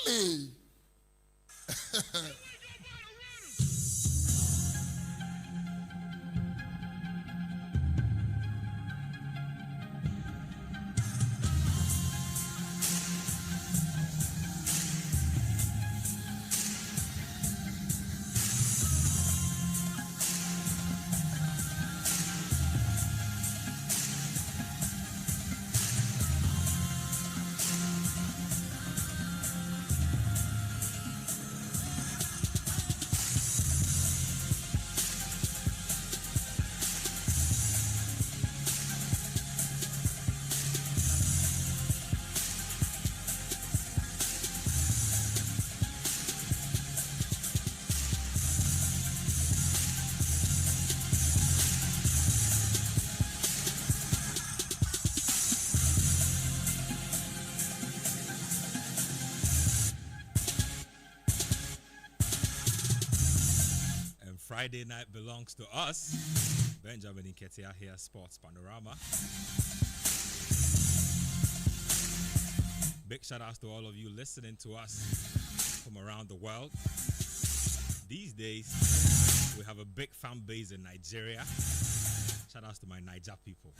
Hey. Friday night belongs to us. Benjamin Nketia here, Sports Panorama. Big shout outs to all of you listening to us from around the world. These days, we have a big fan base in Nigeria. Shout outs to my Niger people.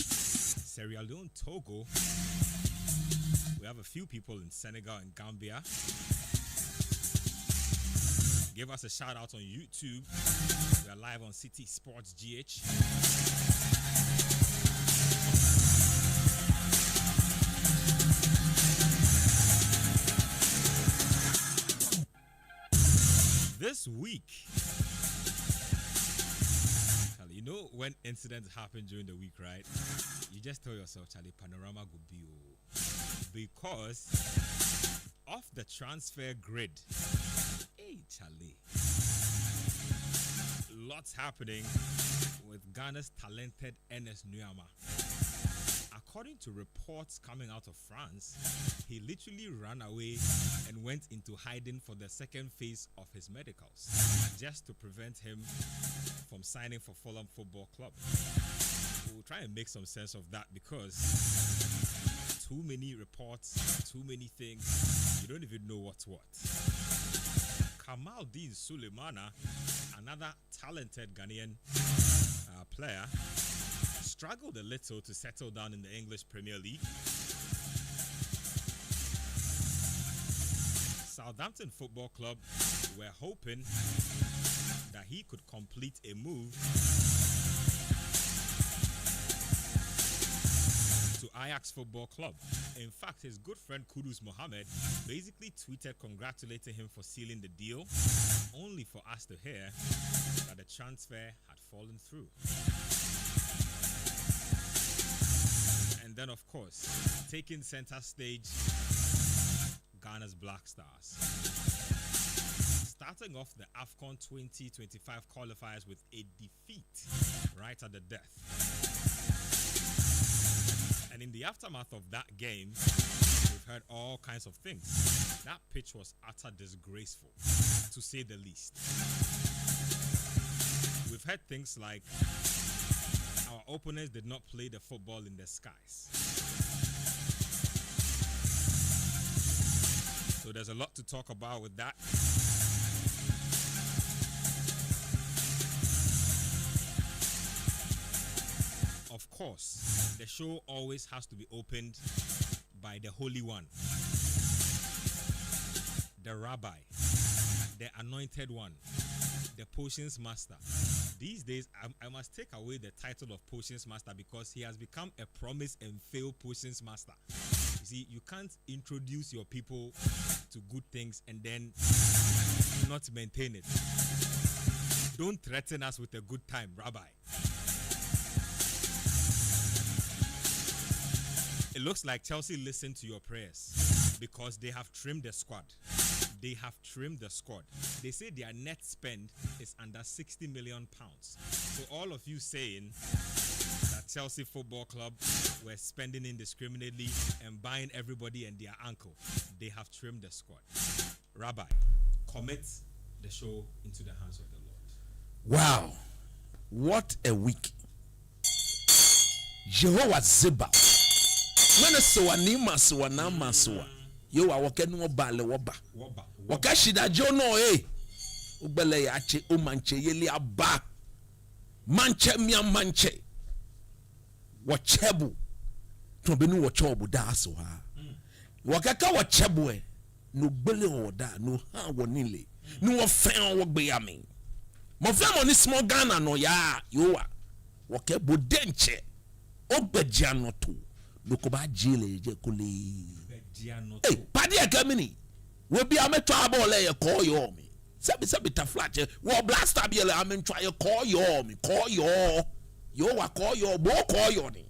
Sierra Leone, Togo. We have a few people in Senegal and Gambia. Give us a shout out on YouTube. We are live on Citi Sports GH. This week, Charlie, you know when incidents happen during the week, right? You just tell yourself, Charlie, Panorama go be because off the transfer grid. Hey, Charlie. Lots happening with Ghana's talented Ernest Nuama. According to reports coming out of France, he literally ran away and went into hiding for the second phase of his medicals, just to prevent him from signing for Fulham Football Club. We'll try and make some sense of that because too many reports, too many things, you don't even know what's what. Kamaldeen Sulemana, another talented Ghanaian player, struggled a little to settle down in the English Premier League. Southampton Football Club were hoping that he could complete a move to Ajax Football Club. In fact, his good friend Kudus Mohammed basically tweeted congratulating him for sealing the deal, only for us to hear that the transfer had fallen through. And then, of course, taking center stage, Ghana's Black Stars. Starting off the AFCON 2025 qualifiers with a defeat right at the death. And in the aftermath of that game, we've heard all kinds of things. That pitch was utter disgraceful, to say the least. We've heard things like our opponents did not play the football in the skies. So there's a lot to talk about with that. Of course, the show always has to be opened by the Holy One, the Rabbi, the Anointed One, the Potions Master. These days, I must take away the title of Potions Master because he has become a promise and fail Potions Master. You see, you can't introduce your people to good things and then not maintain it. Don't threaten us with a good time, Rabbi. It looks like Chelsea listened to your prayers because they have trimmed the squad. They have trimmed the squad. They say their net spend is under £60 million. So all of you saying that Chelsea Football Club were spending indiscriminately and buying everybody and their uncle, they have trimmed the squad. Rabbi, commit the show into the hands of the Lord. Wow. What a week. Jehovah Zeba. When so anima so anama so Yo wa woke no ba le woba. Woka shida jo no Ubele ya che o manche yeli aba. Manche mia manche. Wachebu. Tobenu wachobu da so ha. Wakaka wachebu no bele o da no ha wonile. No wo fen wo gbe ya me. Mo fam oni small Ghana no ya yo wa. Woke bodenche. Obejia no to. No ko ba jile je kole. Hey, padi akamini. We be ameto abole ye call yo me. Sabi ta flat wo blaster be le amentwa ye call yo me. Call yo. Yo wa call yo bo call yo ni.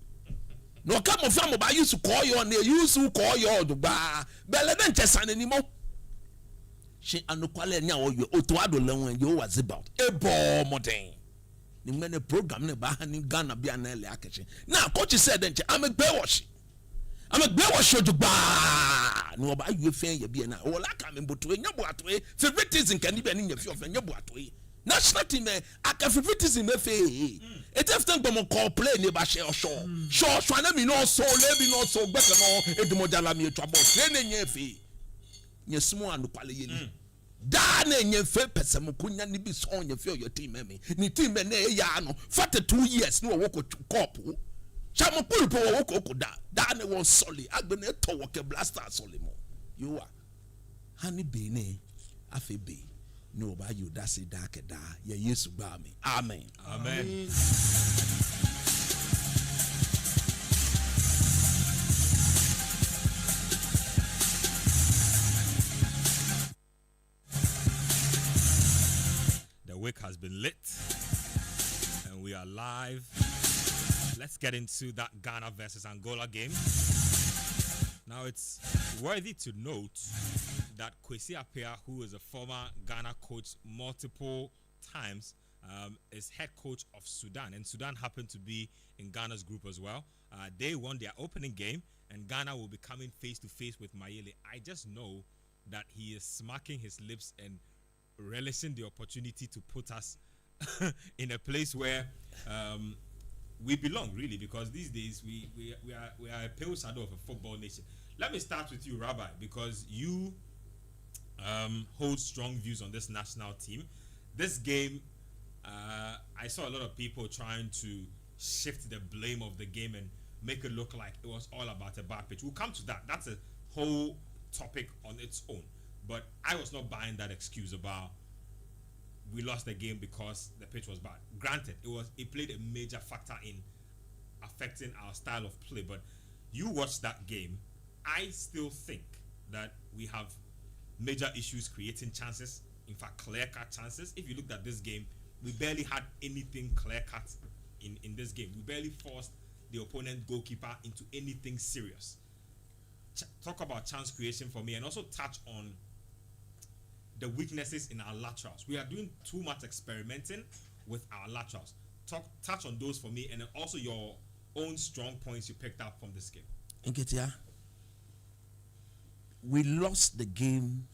No come from ba use call yo ni use call yo do ba. Bele den chesane ni mo. She anokwale nya wo yo oto ado lenwen yo was about. Ebo modern. Ni mene program ne ba ni Ghana bia na ele akeche. Na coach said den I'm a bewash. I'm a bewash do ba. No ba you fen ye bia na. O la ka me boto nya bo ato e. Favoritism kan be ni nya fi of nya bo ato e. National team aka favoritism e fe. It after go mo call play ni ba share show. Show na mi no so le bi no so gbe kan no edumojala mi etu abo. Train nya fe. Nya sumo anokwale ye ni. Da na enye fe pesem kunya ni bi so nya fe your team me ni team me na ya no 42 years no wo ko cup chamo pulpo wo ko da na won solid agbe na to wo ke blaster solid mo you are hani be ne afi be no ba you da say da ke da ya yesu ba me amen amen. The week has been lit and we are live. Let's get into that Ghana versus Angola game. Now it's worthy to note that Kwesi Appiah, who is a former Ghana coach multiple times, is head coach of Sudan, and Sudan happened to be in Ghana's group as well. They won their opening game and Ghana will be coming face to face with Mayele. I just know that he is smacking his lips and relishing the opportunity to put us in a place where we belong, really, because these days we are a pale shadow of a football nation. Let me start with you, Rabbi, because you hold strong views on this national team. This game, I saw a lot of people trying to shift the blame of the game and make it look like it was all about a bad pitch. We'll come to that. That's a whole topic on its own. But I was not buying that excuse about we lost the game because the pitch was bad. Granted, it played a major factor in affecting our style of play. But you watched that game. I still think that we have major issues creating chances. In fact, clear-cut chances. If you looked at this game, we barely had anything clear-cut in this game. We barely forced the opponent goalkeeper into anything serious. Talk about chance creation for me, and also touch on the weaknesses in our laterals. We are doing too much experimenting with our laterals. Touch on those for me, and then also your own strong points you picked up from this game. Nketia, we lost the game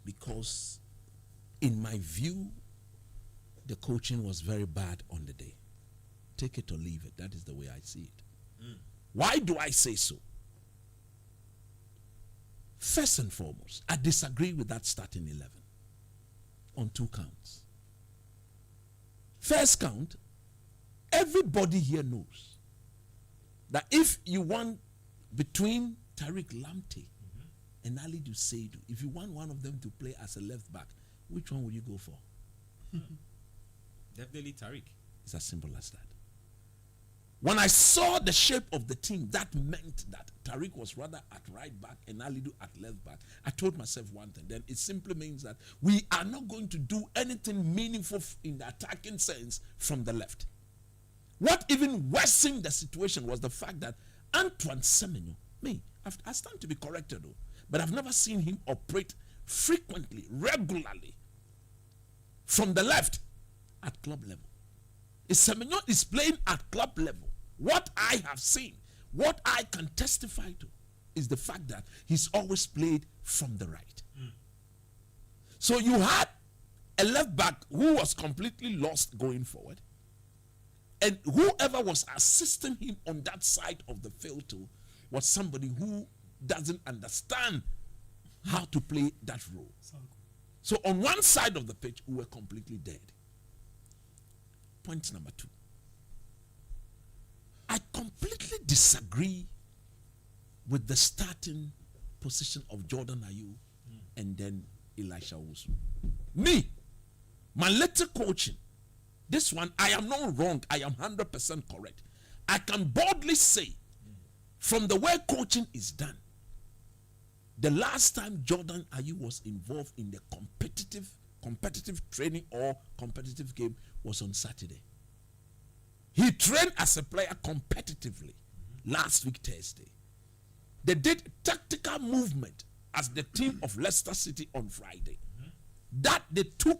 because, in my view, the coaching was very bad on the day. Take it or leave it. That is the way I see it. Why do I say so? First and foremost, I disagree with that starting 11 on 2 counts. First count, everybody here knows that if you want between Tariq Lamptey and Ali Duseidu, if you want one of them to play as a left back, which one would you go for? Definitely Tariq. It's as simple as that. When I saw the shape of the team, that meant that Tariq was rather at right back and Alidu at left back. I told myself one thing, then it simply means that we are not going to do anything meaningful in the attacking sense from the left. What even worsened the situation was the fact that Antoine Semenyo, I stand to be corrected though, but I've never seen him operate frequently, regularly, from the left at club level. If Semenyo is playing at club level, what I have seen, what I can testify to, is the fact that he's always played from the right. So you had a left back who was completely lost going forward, and whoever was assisting him on that side of the field too was somebody who doesn't understand how to play that role. So on one side of the pitch, we were completely dead. Point number 2. I completely disagree with the starting position of Jordan Ayew and then Elisha Owusu. Me, my little coaching, this one, I am not wrong. I am 100% correct. I can boldly say, from the way coaching is done, the last time Jordan Ayew was involved in the competitive training or competitive game was on Saturday. He trained as a player competitively last week, Thursday. They did tactical movement as the team of Leicester City on Friday. That they took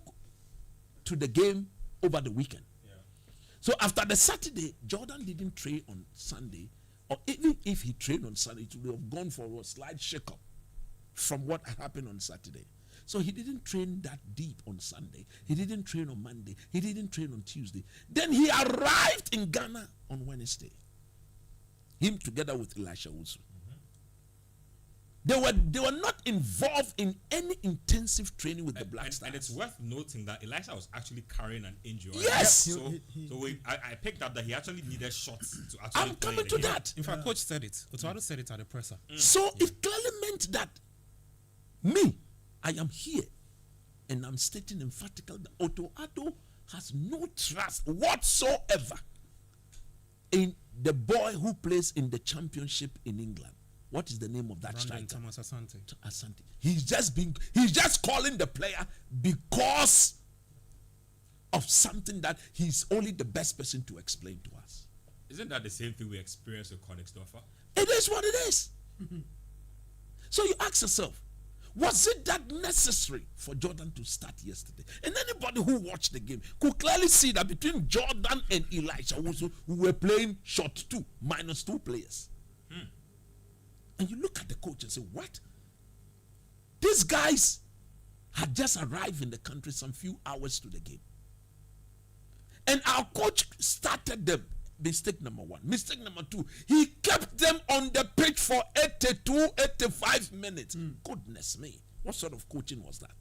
to the game over the weekend. So after the Saturday, Jordan didn't train on Sunday, or even if he trained on Sunday, it would have gone for a slight shake-up from what happened on Saturday. So he didn't train that deep on Sunday. He didn't train on Monday. He didn't train on Tuesday. Then he arrived in Ghana on Wednesday. Him together with Elisha Owusu. They were not involved in any intensive training with the Black Stars. And it's worth noting that Elisha was actually carrying an injury. Yes. I picked up that he actually needed shots to actually I'm coming to that. In fact, coach said it. Otuado said it at the presser. So it clearly meant that me, I am here and I'm stating emphatically that Otuado has no trust whatsoever in the boy who plays in the championship in England. What is the name of that striker? Thomas Asante. Asante. He's just calling the player because of something that he's only the best person to explain to us. Isn't that the same thing we experienced with Konigsdorfer? It is what it is. So you ask yourself, was it that necessary for Jordan to start yesterday? And anybody who watched the game could clearly see that between Jordan and Elisha Owusu, we were playing short 2, -2 players. And you look at the coach and say, what? These guys had just arrived in the country some few hours to the game. And our coach started them. Mistake number 1. Mistake number 2, he kept them on the pitch for 82, 85 minutes. Goodness me. What sort of coaching was that?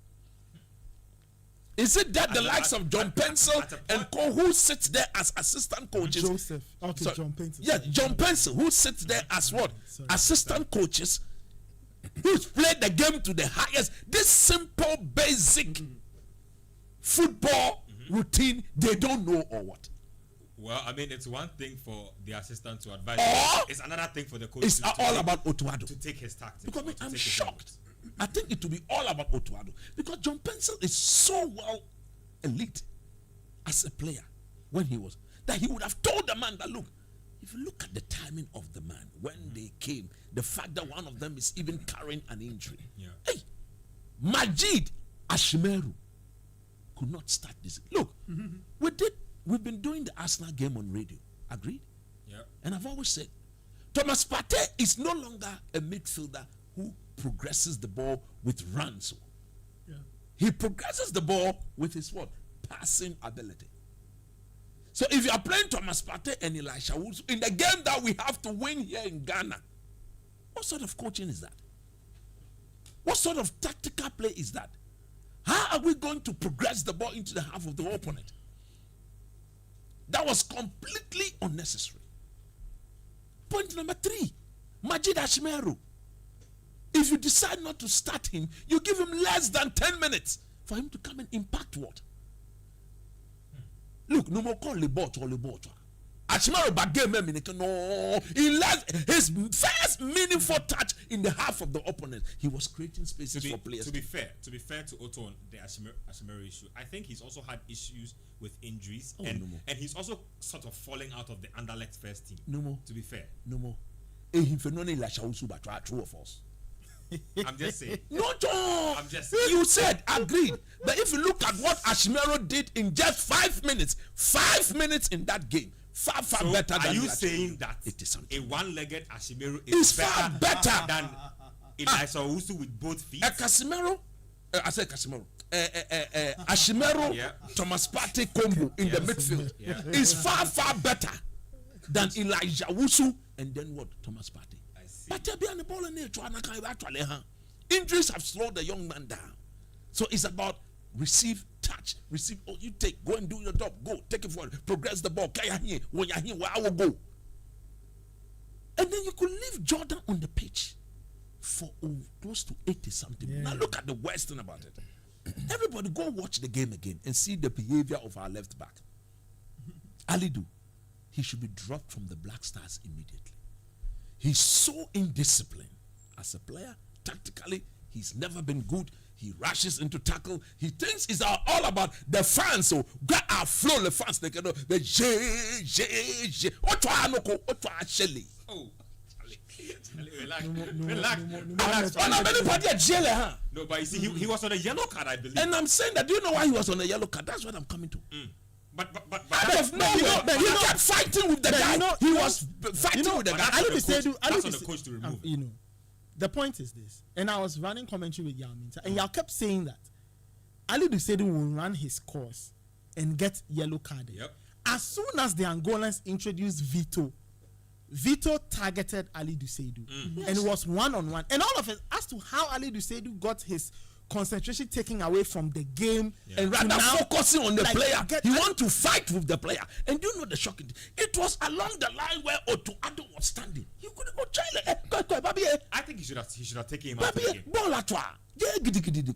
Is it that the likes of John Pencil and Co, who sits there as assistant coaches? Joseph. Okay, John Pencil. Yeah, John Pencil, who sits there as what? Assistant coaches, who's played the game to the highest. This simple, basic football routine, they don't know or what? Well, I mean, it's one thing for the assistant to advise. It's another thing for the coach. It's all about Otuado. To take his tactics. Because I'm shocked. I think it will be all about Otuado. Because John Pencil is so well elite as a player when he was, that he would have told the man that, look, if you look at the timing of the man, when they came, the fact that one of them is even carrying an injury. Hey, Majid Ashimeru could not start this. Look, we've been doing the Arsenal game on radio. Agreed? Yeah. And I've always said, Thomas Partey is no longer a midfielder who progresses the ball with runs. Yeah. He progresses the ball with his what? Passing ability. So if you are playing Thomas Partey and Elisha Owusu in the game that we have to win here in Ghana, what sort of coaching is that? What sort of tactical play is that? How are we going to progress the ball into the half of the opponent? That was completely unnecessary. Point number 3, Majid Ashimeru. If you decide not to start him, you give him less than 10 minutes for him to come and impact what? Look, no more call Libot or Libot. Ashimeru bagame no. His first meaningful touch in the half of the opponent, he was creating spaces for players. To be fair to Otto on the Ashimeru issue, I think he's also had issues with injuries, and he's also sort of falling out of the Anderlecht first team. No more. To be fair, no more. True of us. I'm just saying. No, John. I'm just saying. You said agreed. But if you look at what Ashimeru did in just 5 minutes in that game, far so better than. Are you saying that it is a one-legged Ashimeru is far better than Elisha Owusu with both feet? Casemiro, I said Casemiro. Ashimeru, Thomas Partey combo in the midfield is far better than Elijah Owusu and then what? Thomas Partey. I see. But be on the ball and actually, Injuries have slowed the young man down. So it's about receive, touch, receive. Oh, you take, go and do your job. Go, take it forward, progress the ball. When you're here, where I will go. And then you could leave Jordan on the pitch for close to 80 something. Yeah. Now look at the worst thing about it. Everybody go watch the game again and see the behavior of our left back. Alidu, he should be dropped from the Black Stars immediately. He's so indisciplined as a player. Tactically, he's never been good. He rushes into tackle. He thinks it's all about the fans. So get our flow, the fans. They can know the J. Oh, relax. No, but you see, he was on a yellow card, I believe. And I'm saying that. Do you know why he was on a yellow card? That's what I'm coming to. But out of nowhere, he kept fighting with the guy. He was fighting with the guy. That's on the coach to remove. The point is this, and I was running commentary with Yaminta, and y'all kept saying that Ali Dusedu will run his course and get yellow carded. Yep. As soon as the Angolans introduced Vito targeted Ali Dusedu, and it was one-on-one. And all of it, as to how Ali Dusedu got his concentration taken away from the game, and rather focusing on the player. He want to fight with the player. And do you know the shocking thing? It was along the line where Otuado was standing. He couldn't go child. I think he should have taken him out of the game. Ball atwa.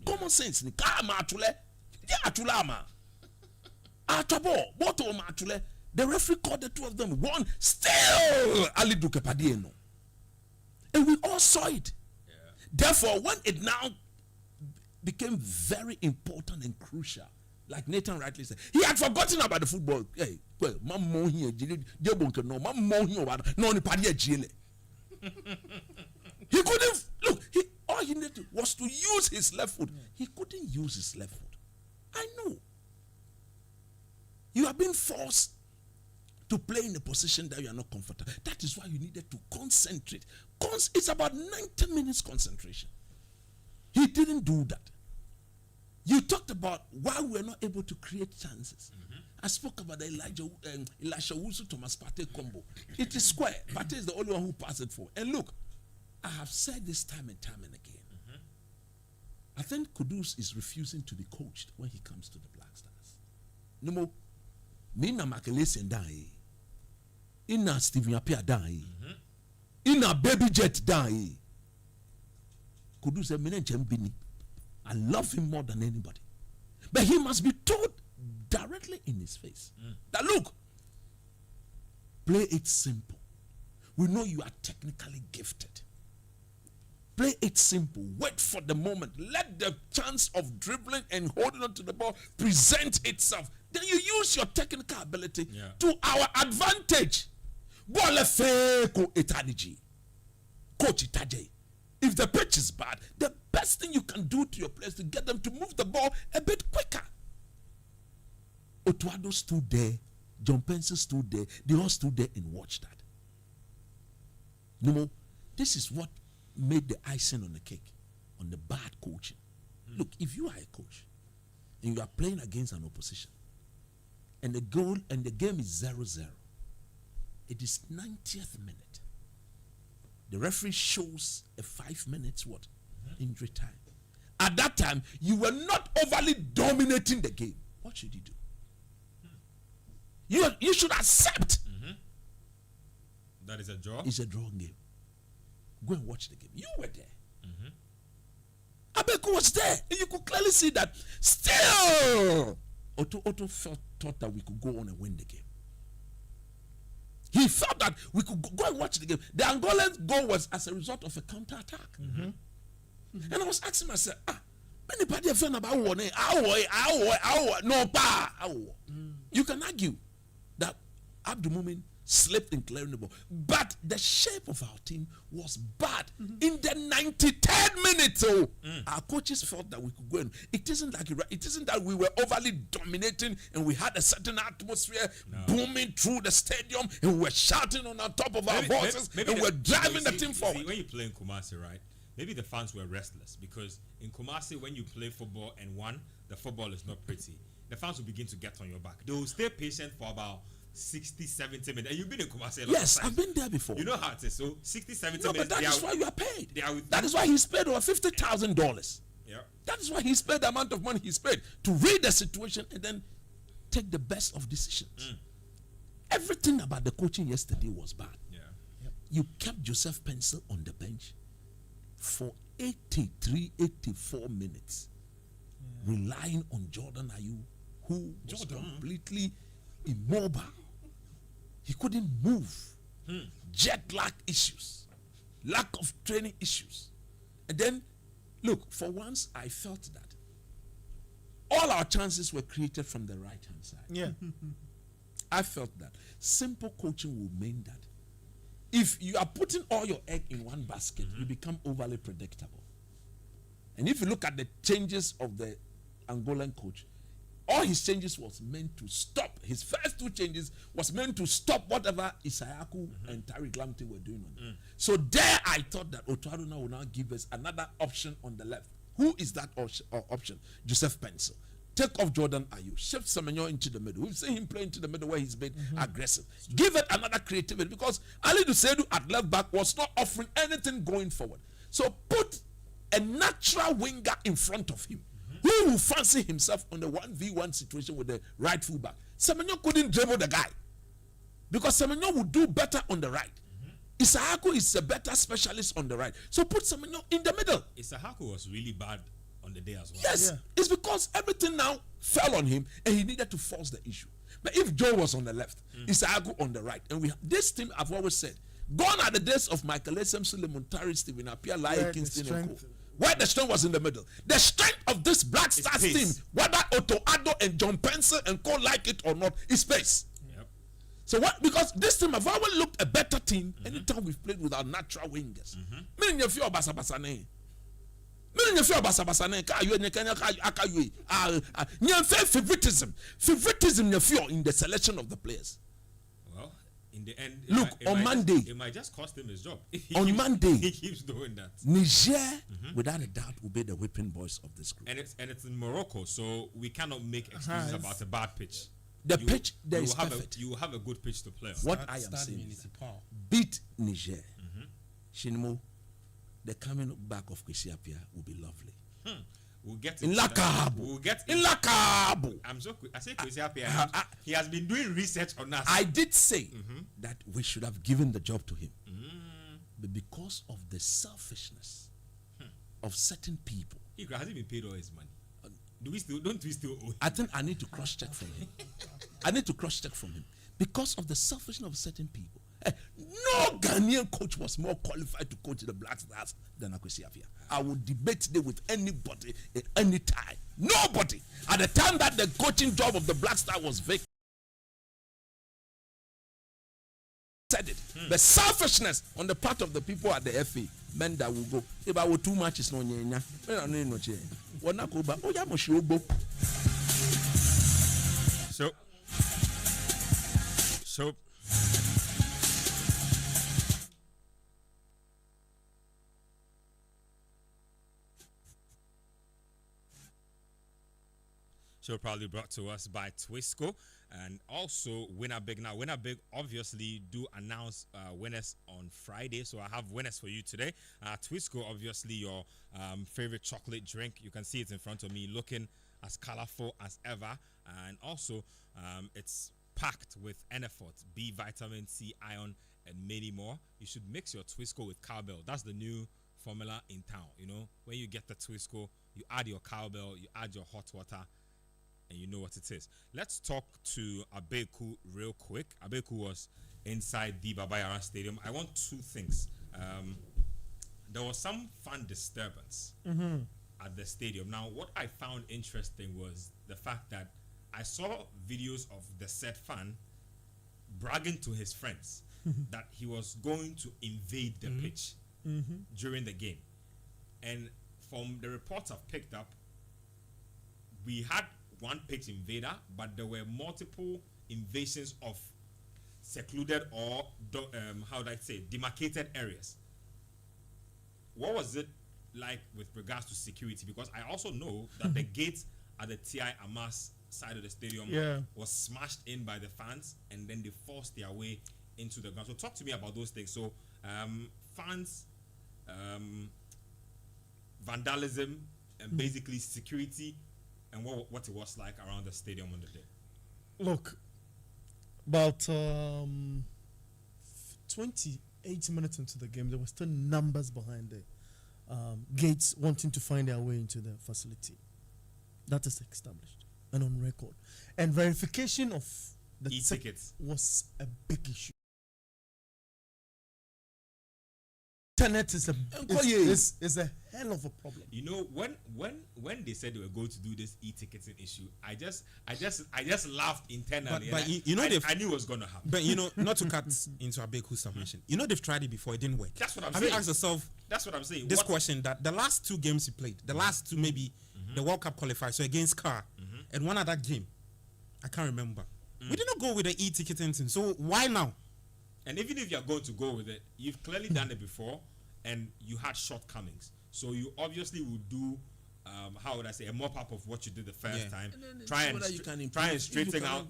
Common sense. Ni kama atule. Ya atulama. Atabo. Boto ma atule. The referee called the two of them. One still Ali Dukepadieno. And we all saw it. Yeah. Therefore, when it now became very important and crucial, like Nathan rightly said, he had forgotten about the football. Hey, well, Mammo here, no, Mammo here, no, the party he couldn't look. All he needed was to use his left foot. He couldn't use his left foot. I know. You have been forced to play in a position that you are not comfortable. That is why you needed to concentrate. It's about 90 minutes concentration. He didn't do that. You talked about why we are not able to create chances. I spoke about the Elisha Wusu Thomas Partey combo. It is square. Partey is the only one who passed it for. And look, I have said this time and time and again. I think Kudus is refusing to be coached when he comes to the Black Stars. No more. Mina Makelesi and die. Ina Stephen Appiah die. Ina Baby Jet die. Kudus said, I love him more than anybody. But he must be told directly in his face that look, play it simple. We know you are technically gifted. Play it simple. Wait for the moment. Let the chance of dribbling and holding on to the ball present itself. Then you use your technical ability to our advantage. Coach Itaje. If the pitch is bad, the best thing you can do to your players is to get them to move the ball a bit quicker. Otuado stood there, John Penson stood there, they all stood there and watched that. You know, this is what made the icing on the cake, on the bad coaching. Look, if you are a coach and you are playing against an opposition and the goal and the game is 0-0, it is 90th minute. The referee shows a 5 minutes injury time. At that time, you were not overly dominating the game. What should you do? You should accept. That is a draw. It's a draw game. Go and watch the game. You were there. Abeku was there, and you could clearly see that. Still, Otto thought that we could go on and win the game. He felt that we could go and watch the game. The Angolan goal was as a result of a counter-attack. And I was asking myself, anybody have found about one? No, you can argue that Abdul Mumin slipped in clearing the ball. But the shape of our team was bad. In the 93rd minute, our coaches felt that we could go in. It isn't that we were overly dominating and we had a certain atmosphere booming through the stadium and we were shouting on top of our voices and we were driving the team forward. When you play in Kumasi, right, maybe the fans were restless because in Kumasi, when you play football and the football is not pretty, the fans will begin to get on your back. They will stay patient for about 60, 70 minutes. And you've been in Kumasi a lot Yes, of times. I've been there before. You know how it is. So 60, 70 No, minutes. but that is why you are paid. They are with That is why he's paid over $50,000. Yeah. That is why he's paid the amount of money he's paid to read the situation and then take the best of decisions. Everything about the coaching yesterday was bad. Yeah. You kept Joseph Pencil on the bench for 83, 84 minutes, relying on Jordan Ayew, who was completely immobile. He couldn't move. Jet lag issues, lack of training issues. And then, look, for once, I felt that all our chances were created from the right-hand side. Yeah. I felt that simple coaching will mean that if you are putting all your egg in one basket, you become overly predictable. And if you look at the changes of the Angolan coach, all his changes was meant to stop. His first two changes was meant to stop whatever Isayaku and Tariq Lamptey were doing on. So there I thought that Otuadona will now give us another option on the left. Who is that option? Joseph Pencil. Take off Jordan Ayew. Shift Semenyo into the middle. We've seen him play into the middle where he's been aggressive. Give it another creativity because Ali Dusedu at left back was not offering anything going forward. So put a natural winger in front of him who will fancy himself on the 1v1 situation with the right full back. Semenyo couldn't dribble the guy because Semenyo would do better on the right. Isahaku is a better specialist on the right. So put Semenyo in the middle. Isahaku was really bad on the day as well. Yes, it's because everything now fell on him and he needed to force the issue. But if Joe was on the left, Isahaku on the right, and this team, I've always said, gone are the days of Michael Essam, Suleiman Tari, Stephen Appiah, Lai Kingston, and Co. Where the strength was in the middle. The strength of this Black Stars team, whether Otto Addo and John Pencil and Co like it or not, is pace. Yep. So what? Because this team have always looked a better team anytime we've played with our natural wingers. Meaning if you're basabasane. Meaning if you're basabasane, favoritism in the selection of the players. Well, in the end, Look, on Monday, it might just cost him his job. On Monday, he keeps doing that. Niger, without a doubt, will be the whipping boys of this group. And it's in Morocco, so we cannot make excuses about a bad pitch. The pitch there is have perfect. You will have a good pitch to play on. What I am saying is that beat Niger. Shinimo, the coming back of Kwesi Appiah will be lovely. We'll get In Lakabu. We'll get in Lakabu. I say Kwesi Appiah. He has been doing research on us. I did say that we should have given the job to him. But because of the selfishness of certain people, He hasn't been paid all his money. Don't we still owe him? I think I need to cross check from him. I need to cross check from him. Because of the selfishness of certain people. No Ghanaian coach was more qualified to coach the Black Stars than Kwesi Appiah. I would debate today with anybody at any time. Nobody. At the time that the coaching job of the Black Star was vacant, said it. The selfishness on the part of the people at the FA meant that will go. If I were too much, it's no nyenya. Show probably brought to us by Twisco and also Winner Big. Now, Winner Big obviously do announce winners on Friday, so I have winners for you today. Twisco, obviously your favorite chocolate drink. You can see it in front of me, looking as colorful as ever, and also it's packed with NFOT, B, vitamin C, iron, and many more. You should mix your Twisco with cowbell. That's the new formula in town. You know, when you get the Twisco, you add your cowbell, you add your hot water, and you know what it is. Let's talk to Abeku real quick. Abeku was inside the Babayara Stadium. I want two things. There was some fan disturbance at the stadium. Now, what I found interesting was the fact that I saw videos of the said fan bragging to his friends that he was going to invade the pitch during the game. And from the reports I've picked up, we had one pitch invader, but there were multiple invasions of secluded or how do I say, demarcated areas. What was it like with regards to security? Because I also know that the gates at the TI Amas side of the stadium Yeah. was smashed in by the fans, and then they forced their way into the ground. So talk to me about those things. So fans, vandalism, and basically security, and what it was like around the stadium on the day. Look, about 28 minutes into the game, there were still numbers behind the gates wanting to find their way into the facility. That is established and on record. And verification of the E-tickets was a big issue. Internet is a hell of a problem. You know, when they said they were going to do this e-ticketing issue, I just laughed internally. But and you know I knew it was going to happen. But you know, not to cut into Abeku's submission, you know they've tried it before, it didn't work. That's what I'm Have saying. you asked yourself That's what I'm saying. this question, that the last two games he played, the last two maybe, the World Cup qualifiers, so against Car, and one other game, I can't remember. We did not go with the e-ticketing thing, so why now? And even if you're going to go with it, you've clearly done it before, and you had shortcomings. So you obviously will do, how would I say, a mop-up of what you did the first time. Try and straighten out.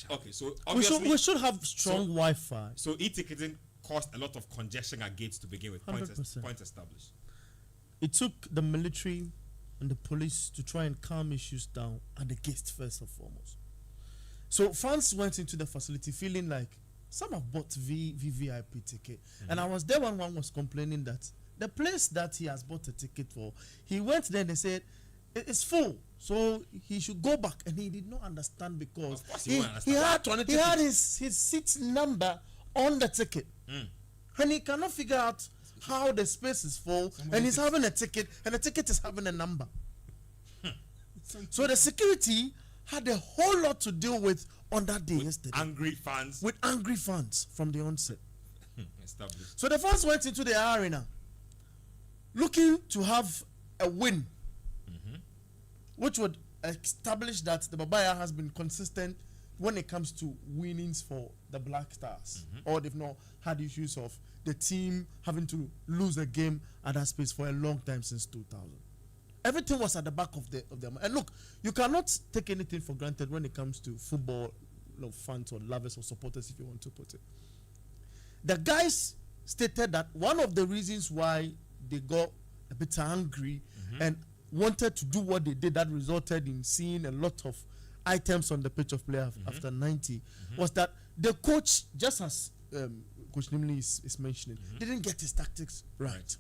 Okay, so obviously We should have strong Wi-Fi. So e-ticketing caused a lot of congestion at gates to begin with. Points 100%. established. It took the military and the police to try and calm issues down at the gates first and foremost. So fans went into the facility feeling like some have bought VVIP ticket. And I was there when one was complaining that the place that he has bought a ticket for, he went there and they said, it's full. So he should go back. And he did not understand because Of course he had his seat number on the ticket. And he cannot figure out how the space is full. And he's having a ticket and the ticket is having a number. So the security had a whole lot to deal with on that day yesterday. Angry fans. With angry fans from the onset. Established. So the fans went into the arena looking to have a win, which would establish that the Babaya has been consistent when it comes to winnings for the Black Stars. Or they've not had issues of the team having to lose a game at that space for a long time since 2000. Everything was at the back of them. And look, you cannot take anything for granted when it comes to football, fans or lovers or supporters, if you want to put it. The guys stated that one of the reasons why they got a bit angry and wanted to do what they did that resulted in seeing a lot of items on the pitch of play after 90 was that the coach, just as Coach Nimley is mentioning, didn't get his tactics right.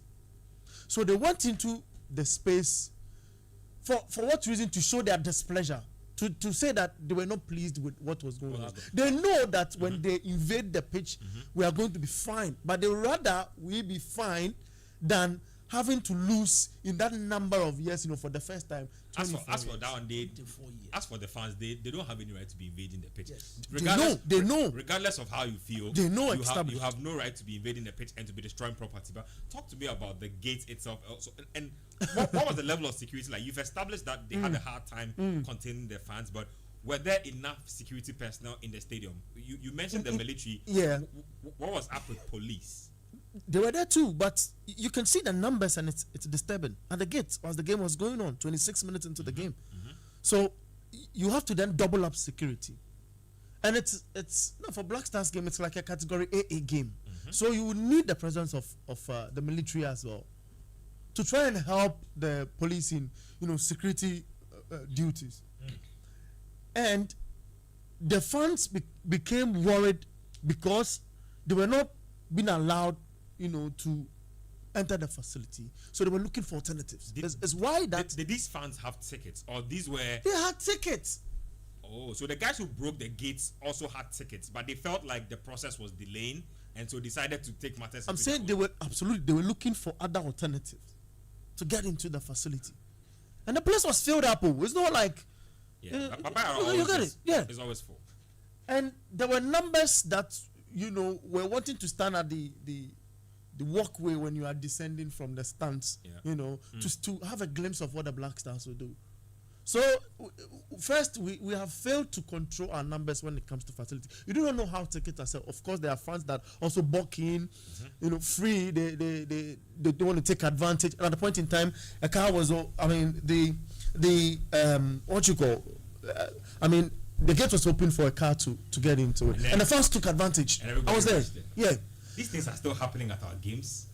So they went into the space for what reason? To show their displeasure, to say that they were not pleased with what was going on. They know that when they invade the pitch, we are going to be fine, but they rather we be fine than having to lose in that number of years, for the first time. As for that one, as for the fans, they don't have any right to be invading the pitch. Yes. They know. Regardless of how you feel, they know you have no right to be invading the pitch and to be destroying property. But talk to me about the gate itself also, and what was the level of security like? You've established that they had a hard time containing their fans, but were there enough security personnel in the stadium? You mentioned the military. Yeah. What was up with police? They were there too, but you can see the numbers and it's disturbing. At the gate, as the game was going on, 26 minutes into the game. So you have to then double up security. And it's for Black Stars game, it's like a category AA game. So you would need the presence of the military as well to try and help the police in security duties. And the fans became worried because they were not being allowed to enter the facility, so they were looking for alternatives. It's why that did these fans have tickets, or these were? They had tickets. Oh, so the guys who broke the gates also had tickets, but they felt like the process was delaying, and so decided to take matters. I'm saying they were looking for other alternatives to get into the facility, and the place was filled up. It's not like you get it. Yeah, it's always full. And there were numbers that were wanting to stand at the walkway when you are descending from the stands, to have a glimpse of what the Black Stars will do. So first, we have failed to control our numbers when it comes to facility. You do not know how tickets are sold. Of course, there are fans that also buck in, free. They don't want to take advantage. And at the point in time, a car was, what you call, I mean, the gate was open for a car to get into it, and the fans took advantage. I was there. Yeah. These things are still happening at our games.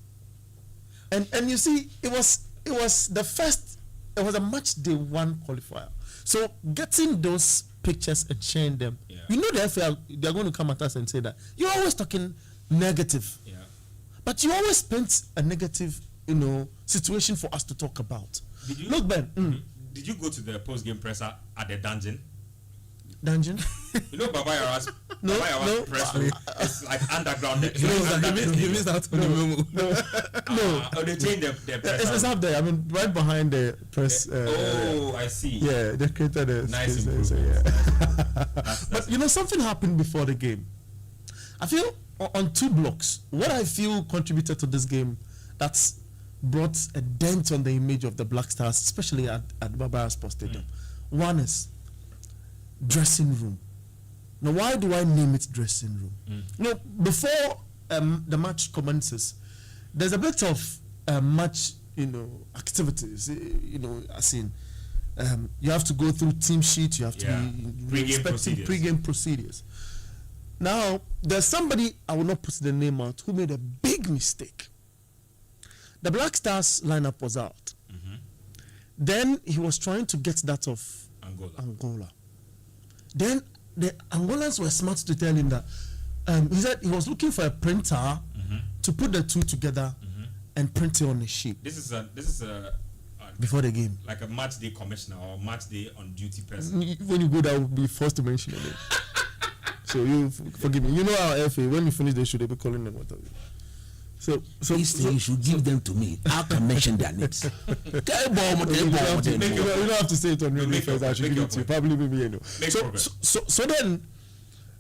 And you see, it was the first. It was a match day 1 qualifier. So getting those pictures and sharing them, you know, the FA, they're going to come at us and say that you're always talking negative. Yeah. But you always paint a negative, situation for us to talk about. Look, Ben. Did you go to the post-game presser at the dungeon? Dungeon? You know Baba Yara's No. press room. It's like underground. He missed out on the memo. Oh, they changed the press It's room. up there. I mean, right behind the press. I see. Yeah, they created a Nice space there, so improvement. But something happened before the game. I feel on 2 blocks, what I feel contributed to this game that's brought a dent on the image of the Black Stars, especially at Barbara Sports Stadium. One is dressing room. Now, why do I name it dressing room? Before the match commences, there's a bit of match, activities. As in, you have to go through team sheets. You have to be respecting pre-game procedures. Now, there's somebody, I will not put the name out, who made a big mistake. The Black Stars lineup was out. Then he was trying to get that of Angola. Then the Angolans were smart to tell him that he said he was looking for a printer to put the 2 together and print it on a sheet. This is a before the game, like a match day commissioner or match day on duty person. When you go there, will be forced to mention your name. So you forgive me. You know our FA, when you finish the show, they'll be calling them whatever. So you should give them to me. I can mention their names. You don't have to say it on radio first. I should give it to you. Probably maybe So then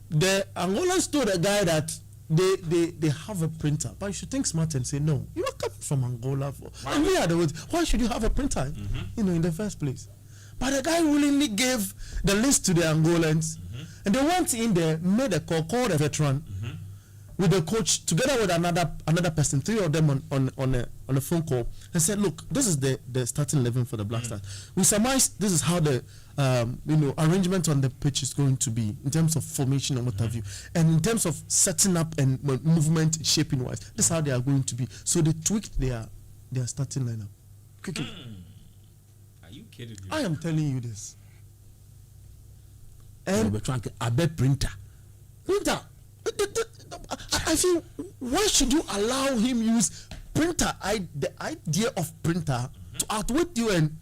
the Angolans told the guy that they have a printer, but you should think smart and say no. You are coming from Angola and we are the ones. Why should you have a printer? In the first place. But the guy willingly gave the list to the Angolans, and they went in there, made a called a veteran. With the coach, together with another person, 3 of them on a phone call, and said, "Look, this is the starting 11 for the Black Stars. We surmise this is how the arrangement on the pitch is going to be in terms of formation and what have you, and in terms of setting up and movement, shaping wise. This is how they are going to be." So they tweaked their starting lineup quickly. Are you kidding me? I am telling you this. And I bet printer. I feel, why should you allow him use printer? The idea of printer to outwit you and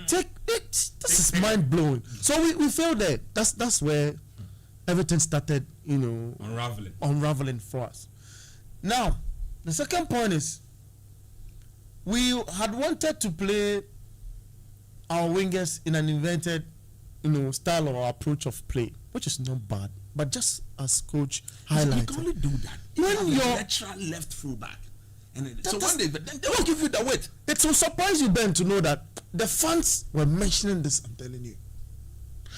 take it. This is mind blowing. So we feel that that's where everything started, unraveling for us. Now, the second point is we had wanted to play our wingers in an invented, style or approach of play, which is not bad. But just as coach highlighted, you can only do that when you're natural left fullback, and when they will give you the weight. It will surprise you, Ben, to know that the fans were mentioning this. I'm telling you,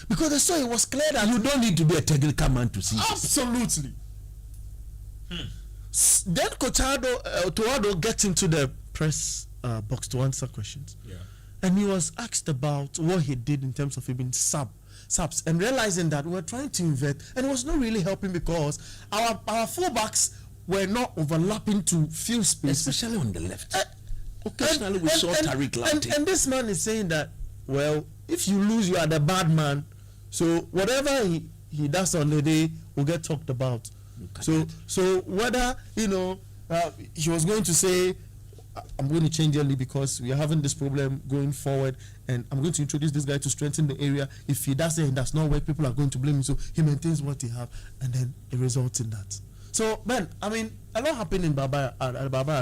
because they saw it was clear that you don't need to be a technical man to see. Absolutely. Then Coach Tuado gets into the press box to answer questions, and he was asked about what he did in terms of him subs, and realizing that we were trying to invert, and it was not really helping because our fullbacks were not overlapping to fill space, especially on the left. Occasionally we saw Tariq Lamptey. And this man is saying that, well, if you lose, you are the bad man. So whatever he does on the day will get talked about. So whether he was going to say, I'm going to change early because we are having this problem going forward, and I'm going to introduce this guy to strengthen the area. If he does it and does not work, people are going to blame him. So he maintains what he have, and then it results in that. So, Ben, I mean, a lot happened in Barbara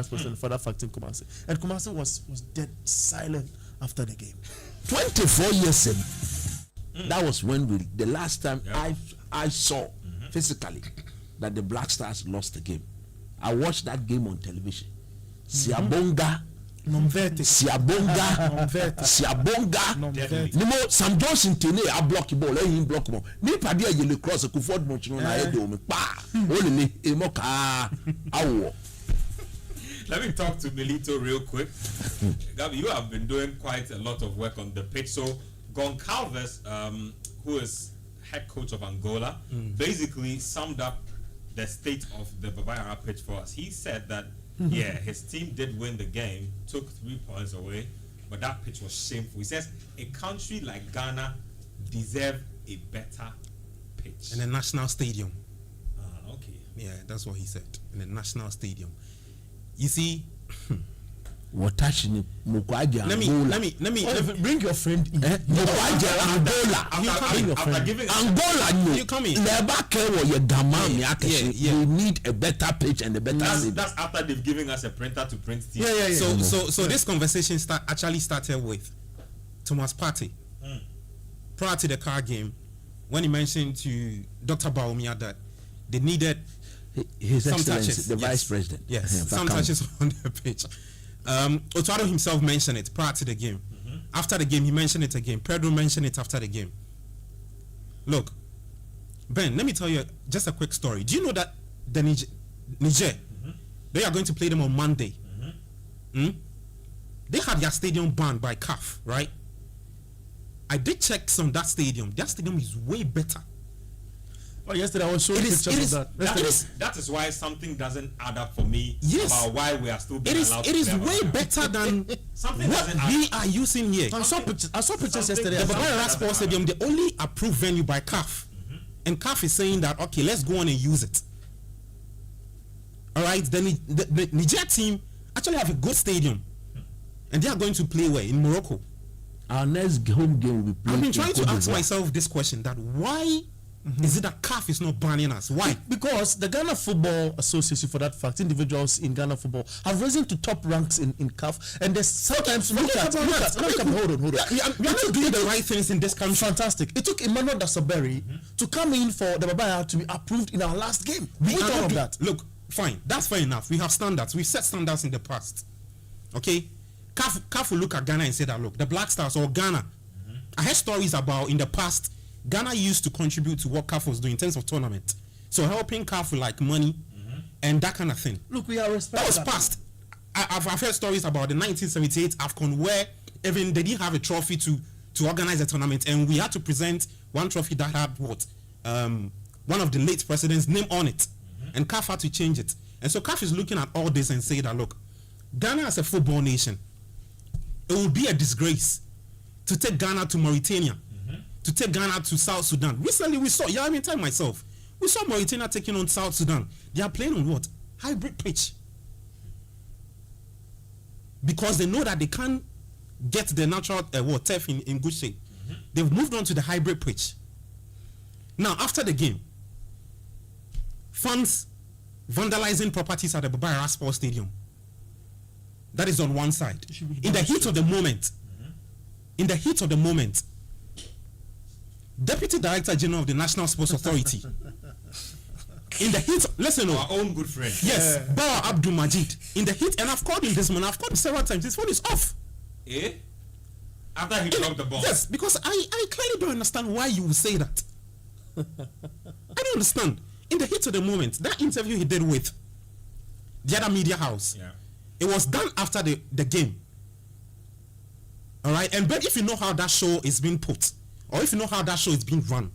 Sports and for that fact in Kumasi. And Kumasi was dead silent after the game. 24 years ago, that was when the last time I saw physically that the Black Stars lost the game. I watched that game on television. Siabonga, Nimo Sam Johnson Tene a block ball, him block ball. Me padia yellow cross a Kuford Mochino na head me pa. Only emoka awo. Let me talk to Milito real quick. Gabi, you have been doing quite a lot of work on the pitch. So Goncalves, who is head coach of Angola, basically summed up the state of the Baba pitch for us. He said that yeah, his team did win the game, took 3 points away, but that pitch was shameful. He says a country like Ghana deserve a better pitch. In a national stadium. Okay. Yeah, that's what he said. In a national stadium. You see, let me bring your friend in. Angola. After giving Angola, you come in. You need a better pitch and a better stadium. that's after they've given us a printer to print team. So this conversation actually started with Thomas Partey. Prior to the car game, when he mentioned to Dr. Baumia that they needed His some Excellency, touches, the yes. Vice President. Yes, some touches on the pitch. Otaro himself mentioned it prior to the game. After the game, he mentioned it again. Pedro mentioned it after the game. Look, Ben, let me tell you just a quick story. Do you know that the Niger, they are going to play them on Monday? They had their stadium banned by CAF, right? I did check on that stadium. That stadium is way better. Oh, yesterday I was showing pictures of that. That is why something doesn't add up for me about why we are still being allowed It is to play way Baba. better than Something what doesn't add we up. are using here. I saw pictures yesterday. The Something Baba doesn't Sports add Stadium, up. the only approved venue by CAF. And CAF is saying that, okay, let's go on and use it. All right, then the Niger team actually have a good stadium. And they are going to play where? In Morocco. Our next home game will be played. I've been trying to in Côte ask d'Ivoire. myself this question, that why is it that CAF is not banning us? Why? Because the Ghana Football Association, for that fact, individuals in Ghana football have risen to top ranks in CAF, and there's sometimes hold on. We are not doing the right things in this country. Fantastic. It took Emmanuel Dasoberi to come in for the Baba to be approved in our last game. We We are all not of do- that. Look, fine, that's fair enough. We have standards. We've set standards in the past. Okay? CAF will look at Ghana and say that, look, the Black Stars or Ghana, I heard stories about in the past, Ghana used to contribute to what CAF was doing in terms of tournament. So helping CAF with like money and that kind of thing. Look, we are That respecting was past. I've heard stories about the 1978 AFCON where even they didn't have a trophy to organize a tournament, and we had to present one trophy that had what? One of the late president's name on it. And CAF had to change it. And so CAF is looking at all this and say that, look, Ghana as a football nation, it would be a disgrace to take Ghana to Mauritania, to take Ghana to South Sudan. Recently we saw, tell myself, we saw Mauritania taking on South Sudan. They are playing on what? Hybrid pitch. Because they know that they can't get the natural turf in good shape. They've moved on to the hybrid pitch. Now, after the game, fans vandalizing properties at the Baba Sports Stadium. That is on one side. In the heat of the moment, Deputy Director General of the National Sports Authority, in the heat, listen, Our own good friend. yes, Bawa Abdul Majid, in the heat, and I've called him this morning, I've called him several times, his phone is off. Eh? After he dropped the ball. Yes, because I clearly don't understand why you would say that. I don't understand. In the heat of the moment, that interview he did with the other media house, Yeah. it was done after the game. All right, and but if you know how that show is being put, or if you know how that show is being run,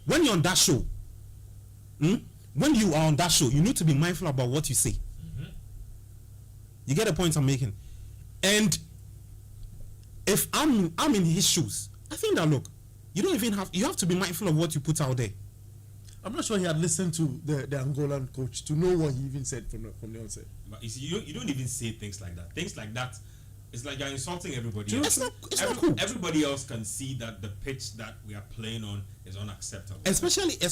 when you're on that show, when you are on that show, you need to be mindful about what you say. You get the point I'm making? And if I'm in his shoes, I think that, look, you have to be mindful of what you put out there. I'm not sure he had listened to the Angolan coach to know what he even said from the onset. But you see, you don't even say things like that. Things like that, it's like you're insulting everybody True. else. It's not cool. Everybody else can see that the pitch that we are playing on is unacceptable. Especially All you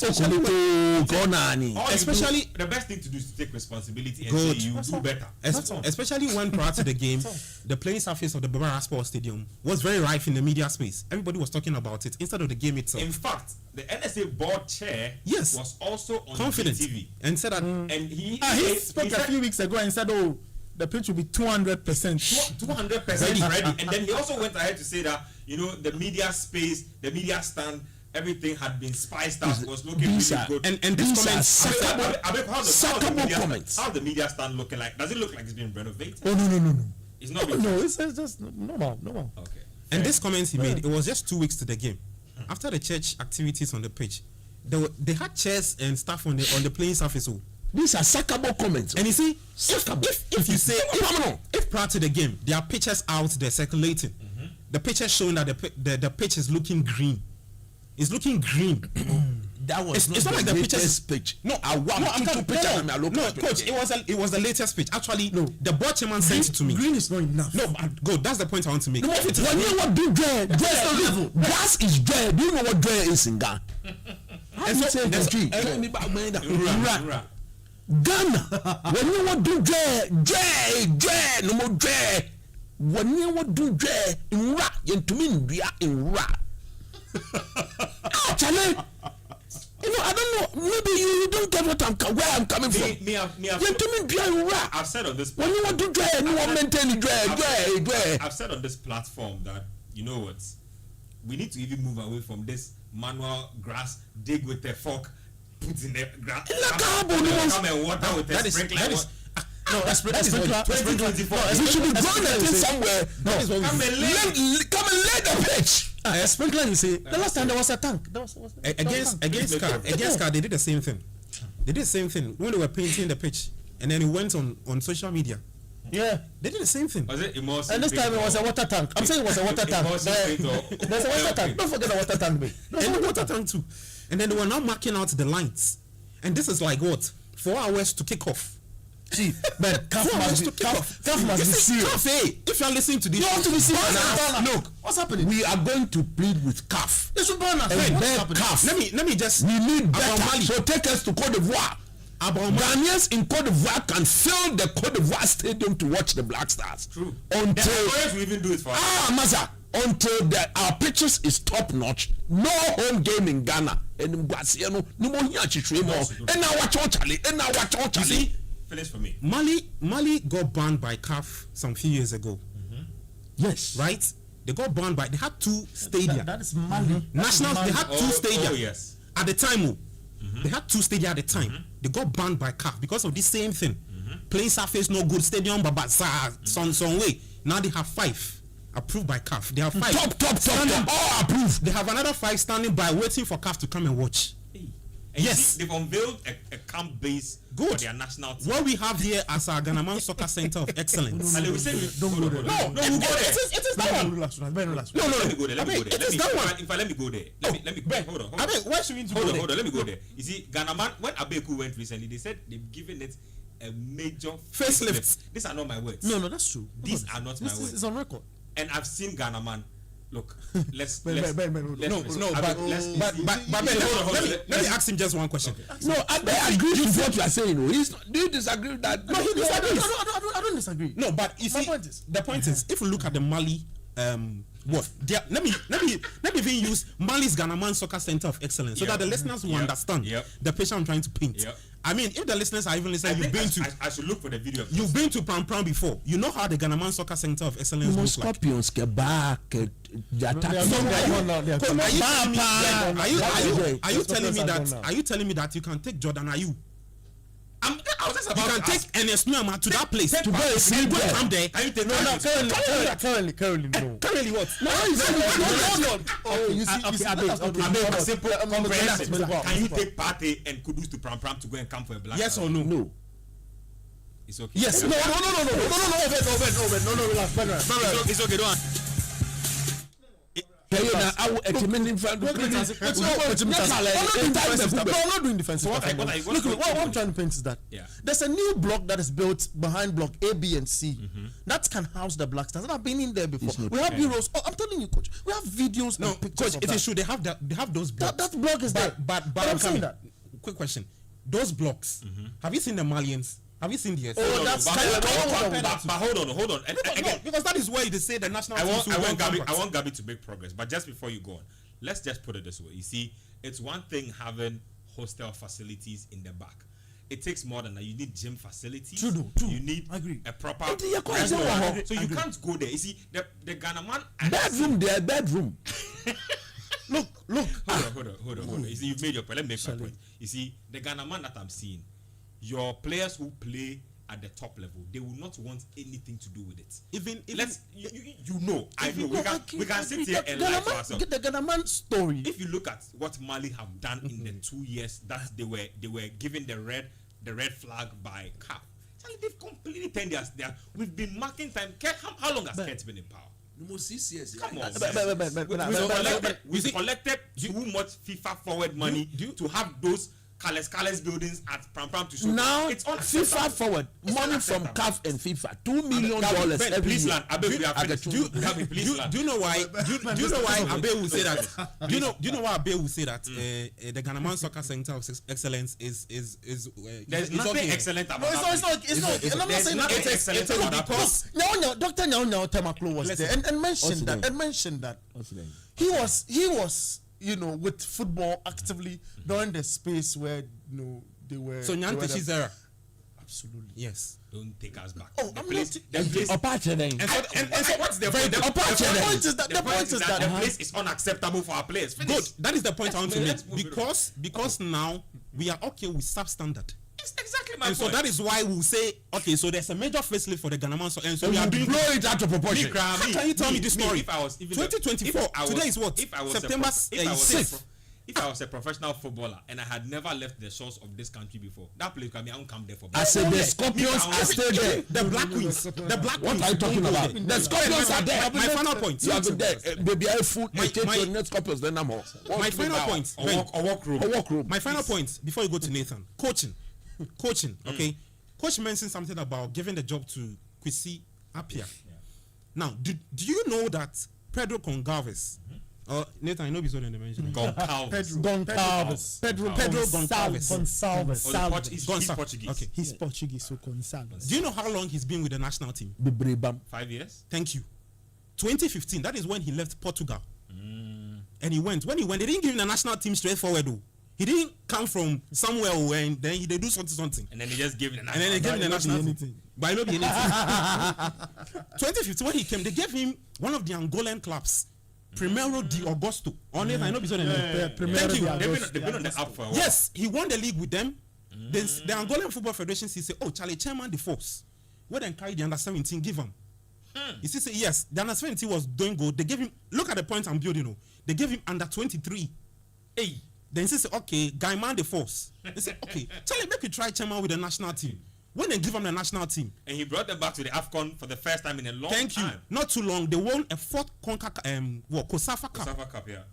especially- do, the best thing to do is to take responsibility and Good. say you That's do all. better. especially when prior to the game, the playing surface of the Baba Sports Stadium was very rife in the media space. Everybody was talking about it instead of the game itself. In fact, the NSA board chair Yes. was also on Confident TV, and said that and he He spoke a few weeks ago and said, "Oh, the pitch will be 200%." 200% ready. And then he also went ahead to say that, the media space, the media stand, everything had been spiced up, was looking really good. and this comment, sackable comments. How's the media stand looking like? Does it look like it's been renovated? Oh no. It's not. No, it's just normal. Okay. and this comment he made, it was just 2 weeks to the game. After the church activities on the pitch, they had chairs and stuff on the playing surface. Oh. These are sackable comments. And you see, if you say if prior to the game there are pictures out there circulating, the picture showing that the pitch is looking green. It's looking green. That was it's not like the pictures pitch. No, I'm telling coach. It was the latest pitch. Actually, no. The board chairman sent it to me. Green is not enough. No, good. That's the point I want to make. No, when you what do dry level. Grass is dry. Do you know what dry is in Ghana? Ghana. When you what do dry, no more dry. When you what do dry in ra, to mean in ra. Actually. You know, I don't know. Maybe you don't get where I'm coming from. I've said on this. When you want to dry, you want to maintain dry. I've said on this platform that you know what, we need to even move away from this manual grass dig with a fork, put in the grass. Come and water with a sprinkler. No, that's sprinkler. We should be growing that thing somewhere. No, come and lay the pitch. Sprinkler, you see, the last time there was a tank. Against car, they did the same thing. They did the same thing when they were painting the pitch, and then it went on social media. Yeah, they did the same thing. Was it immersive? And this time it was a water tank. I'm saying it was a water tank. There's a water tank. Don't forget the water tank, mate. And the water tank too. And then they were now marking out the lines. And this is like what? 4 hours to kick off. See, man, CAF must be serious. If you are listening to this, you want to be serious. Look, what's happening? We are going to plead with CAF. They should burn us. CAF. Let me just. We need better. So take us to Cote d'Ivoire. Ghanaians in Cote d'Ivoire can fill the Cote d'Ivoire stadium to watch the Black Stars. True. Until we even do it for us. Maza. Until our pitches is top notch, no home game in Ghana. And finish for me. Mali got banned by CAF some few years ago. Yes. Right? They got banned by. They had 2 stadia. That is Mali. Nationals. They had 2 stadia. Oh yes. At the time, they had 2 stadia at the time. They got banned by CAF because of this same thing. Playing surface no good, stadium but some way. Now they have 5 approved by CAF. They have 5 top all approved. They have another 5 standing by waiting for CAF to come and watch. And yes, they've unveiled a camp base for their national team. What we have here as our Ghanaian Soccer Center of Excellence. And we say don't go there. No, we go there. It is that one. No, let me go there. Let me go there. It is that one. Let me go there. Let me hold on. Why should we go there? Hold on. Let me go there. You see, Ghana man, when Abeku went recently, they said they've given it a major facelift. These are not my words. No, that's true. These are not my words. This is on record. And I've seen Ghana man. Look, let's but let me ask him just one question. Okay. No, I agree with what you are saying. Do you disagree with that? No, he disagrees. I don't disagree. No, but you see, the point is, if we look at the Mali, let me even use Mali's Ghanaian Soccer Center of Excellence so that the listeners will understand the picture I'm trying to paint. I mean, if the listeners are even listening, I should look for the video. You've been to Pram before. You know how the Ghanaian Soccer Center of Excellence looks like. Scorpions get back. Are you telling me that you can take Jordan Ayew? I was just about to take Ernest Nuama to that place to go and see come there. Currently, no. Currently what? No. Can you take Partey and Kudus to Pram to go and come for a black? Yes or no? No. It's okay. Yes. No. Relax. It's okay. Don't. I'm not doing defensive. Look, what I'm trying to paint is that there's a new block that is built behind block A, B, and C that can house the Black Stars. I've been in there before. We have bureaus. I'm telling you, coach. We have videos. No, and pictures. coach. It is true. They have those blocks. That block is there. But I'm saying that. Quick question. Those blocks. Have you seen the Malians? Have you seen the? Oh, that's but hold on. And again, because that is where they say the national. I want Gabi to make progress, but just before you go on, let's just put it this way. You see, it's one thing having hostel facilities in the back. It takes more than that. You need gym facilities. True. You need a proper restaurant. So you can't go there. You see, the Ghana man bedroom. Look. Hold on. You see, you've made your point. Let me make my point. You see, the Ghana man that I'm seeing. Your players who play at the top level, they will not want anything to do with it. Even Let's you know, I know. We can sit here and lie to ourselves. The Ghanaman story. If you look at what Mali have done in the 2 years that they were given the red flag by CAF, they've completely turned their. We've been marking time. How long has Kurt been in power? Almost 6 years. Come on. We collected too much FIFA forward money to have those Carles buildings at Pram to show. Now it's FIFA forward money from CAF and FIFA $2 million every year. Do you know why? Do you know why Abe will say that? Do you know why Abe will say that the Ghanaman Soccer Center of Excellence is there's nothing excellent about it. It's not. I'm not saying that. It's excellent because no, Dr. Nyao Temaklo was there and mentioned that. He was with football actively during the space where they were. So Nyantechi's era. Absolutely. Yes. Don't take us back. Oh, I'm not. And so what's the point? The point is that the place is unacceptable for our players. Finish. Good. That is the point I want to make. Because now we are okay with substandard. It's exactly my point. So that is why we'll say, okay, so there's a major facelift for the Ghanaman, and so we are doing blow it out of proportion. How can you tell me this story? If I was 2024. Today is what? September 6th. If I was a professional footballer and I had never left the shores of this country before, that place I won't come there for. I said the Scorpions are still there. The Black Queens. What are you talking about? The Scorpions are there. My final point. You have been there. Baby, I food. My Scorpions. Then I'm all. My final point. A walk room. My final point before you go to Nathan. Coaching. Okay. Coach mentioned something about giving the job to Kwesi Appiah. Yeah. Now, do you know that Pedro Goncalves? Nathan, I know he's on the mention. Goncalves. Pedro Goncalves. He's Portuguese. Okay, he's Portuguese. So Goncalves. Do you know how long he's been with the national team? 5 years. Thank you. 2015. That is when he left Portugal. And he went. When he went, they didn't give him the national team straightforward though. He didn't come from somewhere and then they do something. And then they just gave him the national. And then they gave him the national team. But I know the anything. 2015 when he came, they gave him one of the Angolan clubs. Primeiro de Agosto. On it, I know it's on it. Thank you. They've been on the app for a while. Yes, he won the league with them. The Angolan Football Federation said, "Oh, Charlie, chairman the force. Where then carry the under 17, give him." He said, "Yes, the under 17 was doing good. They gave him. Look at the point I'm building. Oh, they gave him under 23. Hey, then he said, okay, guy man the force. They said, okay, Charlie, make you try chairman with the national team. When they give him the national team, and he brought them back to the AFCON for the first time in a long time. Thank you. Not too long. They won a fourth COSAFA Cup. COSAFA Cup, yeah.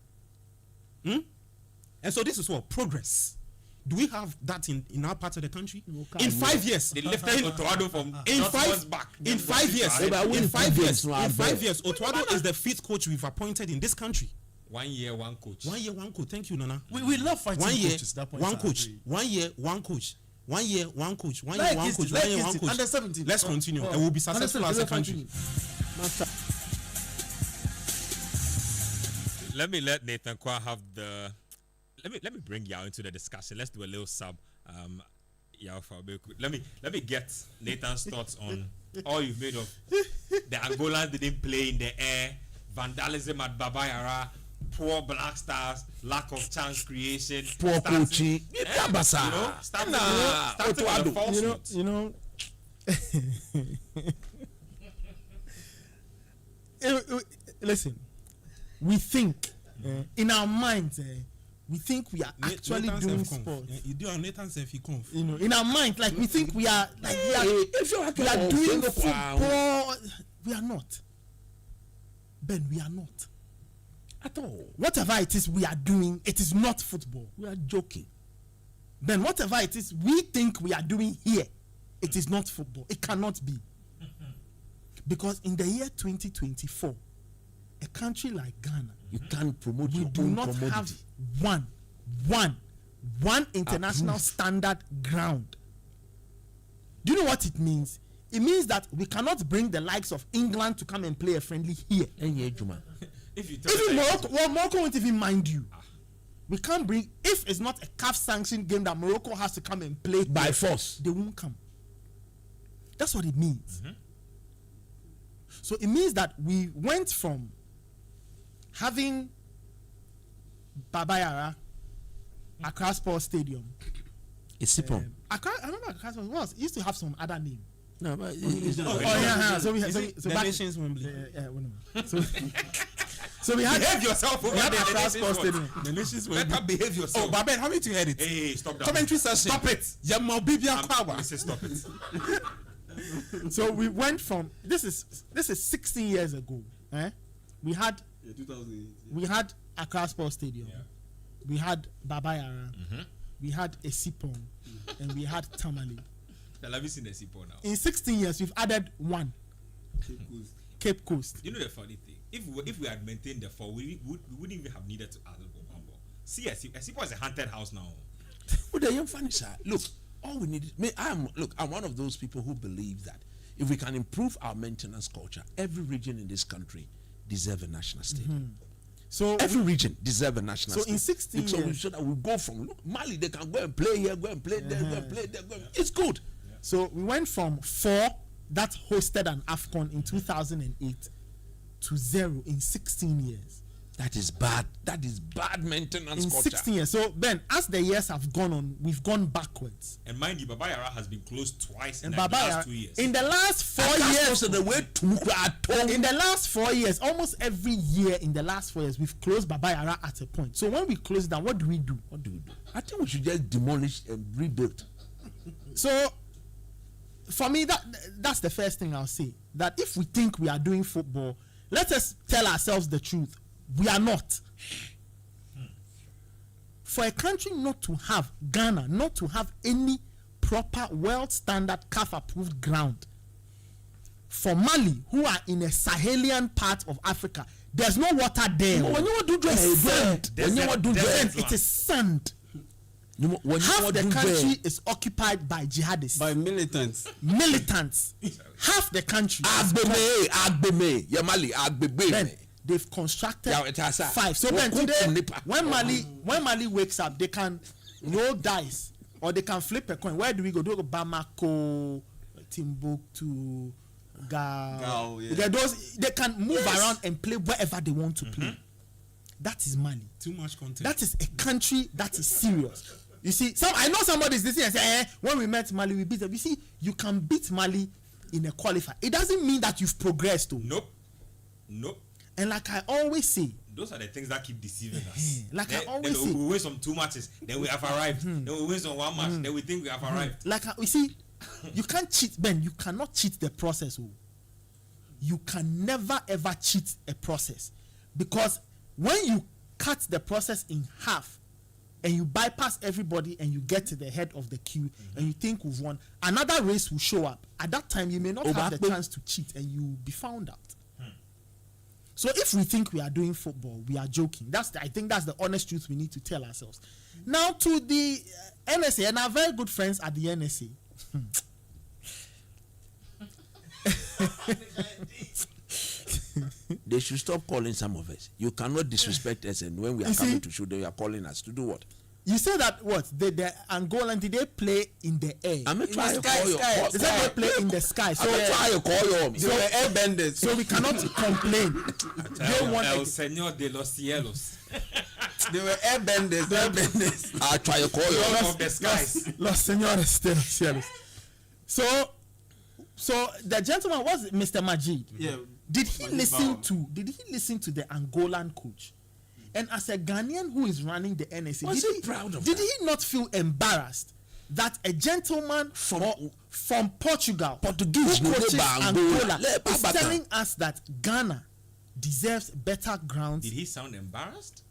And so this is what progress. Do we have that in our part of the country? In 5 years, they lifted Otoado from in 5 years, Otoado is the 5th coach we've appointed in this country. 1 year, one coach. 1 year, one coach. Thank you, Nana. We love fighting 1 year, coaches. That point 1 coach. 1 year, 1 coach. 1 year, 1 coach. 1 year, 1 coach. 1 year, 1 coach. Under 17. Let's continue, and we'll be successful as a country. Let me let Nathan Kwa have the. Let me bring Yao into the discussion. Let's do a little sub. Yao let me get Nathan's thoughts on all you've made of the Angolans didn't play in the air, vandalism at Baba Yara, poor Black Stars, lack of chance creation, poor coaching. Starting with the false listen, we think in our minds we think we are actually doing sport. You do on Nathan if he comes. In our mind, like we think we are doing football. We are not. Ben, we are not. At all. Whatever it is we are doing, it is not football. We are joking. Ben, whatever it is we think we are doing here, it is not football. It cannot be. Because in the year 2024, a country like Ghana, you can't promote we your do own not commodity. have one international standard ground. Do you know what it means? It means that we cannot bring the likes of England to come and play a friendly here. Even Morocco won't even mind you. We can't bring, if it's not a CAF sanctioned game that Morocco has to come and play by force, they won't come. That's what it means. So it means that we went from having Baba Yara, Accra Sports Stadium, It's Sipon. I remember Accra Sports was used to have some other name. No, but So we the back, nations Wembley. So we had Behave yourself over we had there. Accra Sports Stadium. The nations Wembley. Better behave yourself. Oh, Babel, haven't you heard it? Hey, stop that. Commentary session. Stop it. Yamal Bibia Kwawa. Mrs. Stop it. So we went from this is 16 years ago. We had 2008. we had Accra Sports Stadium. Yeah. We had Baba Yara. We had Esipon, and we had Tamale. Now, have you seen the Sipo now? In 16 years, we've added one, Cape Coast. You know the funny thing? If we had maintained the 4, we wouldn't even have needed to add one more. See, Sipo is a haunted house now. Well, the young funny sir. Look, all we need. I'm one of those people who believe that if we can improve our maintenance culture, every region in this country deserves a national stadium. So Every region deserves a national So stadium. in 16 so years, that we go from Mali, they can go and play here, go and play there, go and play there. It's good. So we went from 4 that hosted an AFCON in 2008 to 0 in 16 years. That is bad. That is bad maintenance In culture. 16 years. So Ben, as the years have gone on, we've gone backwards. And mind you, Baba Yara has been closed twice in And the Baba last Yara, 2 years. in the last 4 years, the way to in the last 4 years, almost every year in the last 4 years, we've closed Baba Yara at a point. So when we close down, what do we do? What do we do? I think we should just demolish and rebuild. So for me, that's the first thing I'll say. That if we think we are doing football, let us tell ourselves the truth. We are not. For a country not to have, Ghana, not to have any proper world standard CAF approved ground, for Mali, who are in a Sahelian part of Africa, there's no water there. When you want to do It's sand. when you want to do It is sand. Half the country is occupied by jihadists, By militants. militants. Half the country. Agbeme, Yamali, Agbebe. Then they've constructed Yeah, it has 5. So then today, when Mali wakes up, they can roll dice or they can flip a coin. Where do we go? Do we go Bamako, Timbuktu, Gao? Yeah. They can move around and play wherever they want to play. That is Mali. Too much content. That is a country that is serious. You see, I know somebody is listening and say, when we met Mali, we beat them. You see, you can beat Mali in a qualifier. It doesn't mean that you've progressed. Nope. And like I always say, Those are the things that keep deceiving us. Like I then always say, we win some 2 matches, then we have arrived. Then we win some 1 match, then we think we have arrived. you see, you can't cheat, Ben. You cannot cheat the process. You can never ever cheat a process, because when you cut the process in half and you bypass everybody and you get to the head of the queue and you think we've won, another race will show up. At that time, you may not have the chance to cheat and you'll be found out. So if we think we are doing football, we are joking. I think that's the honest truth we need to tell ourselves. Now to the NSA, and our very good friends at the NSA. They should stop calling some of us. You cannot disrespect us, and when we are coming to show, they are calling us to do what? You say that what? The Angolan, did they play in the air? I'm not trying to sky, call you. They said they play in the sky. So I'm not trying to call you. They were airbenders. So we cannot complain. They want El Señor de los Cielos. They were airbenders. Airbenders. I try to call you. Lord of the skies. Los Señores de los Cielos. So the gentleman was Mr. Majid. Yeah. Did he listen to the Angolan coach? And as a Ghanaian who is running the NSA, Was he proud of did that? he not feel embarrassed that a gentleman from Portugal, Portuguese, who coaches Angola, is Angola, telling us that Ghana deserves better grounds? Did he sound embarrassed?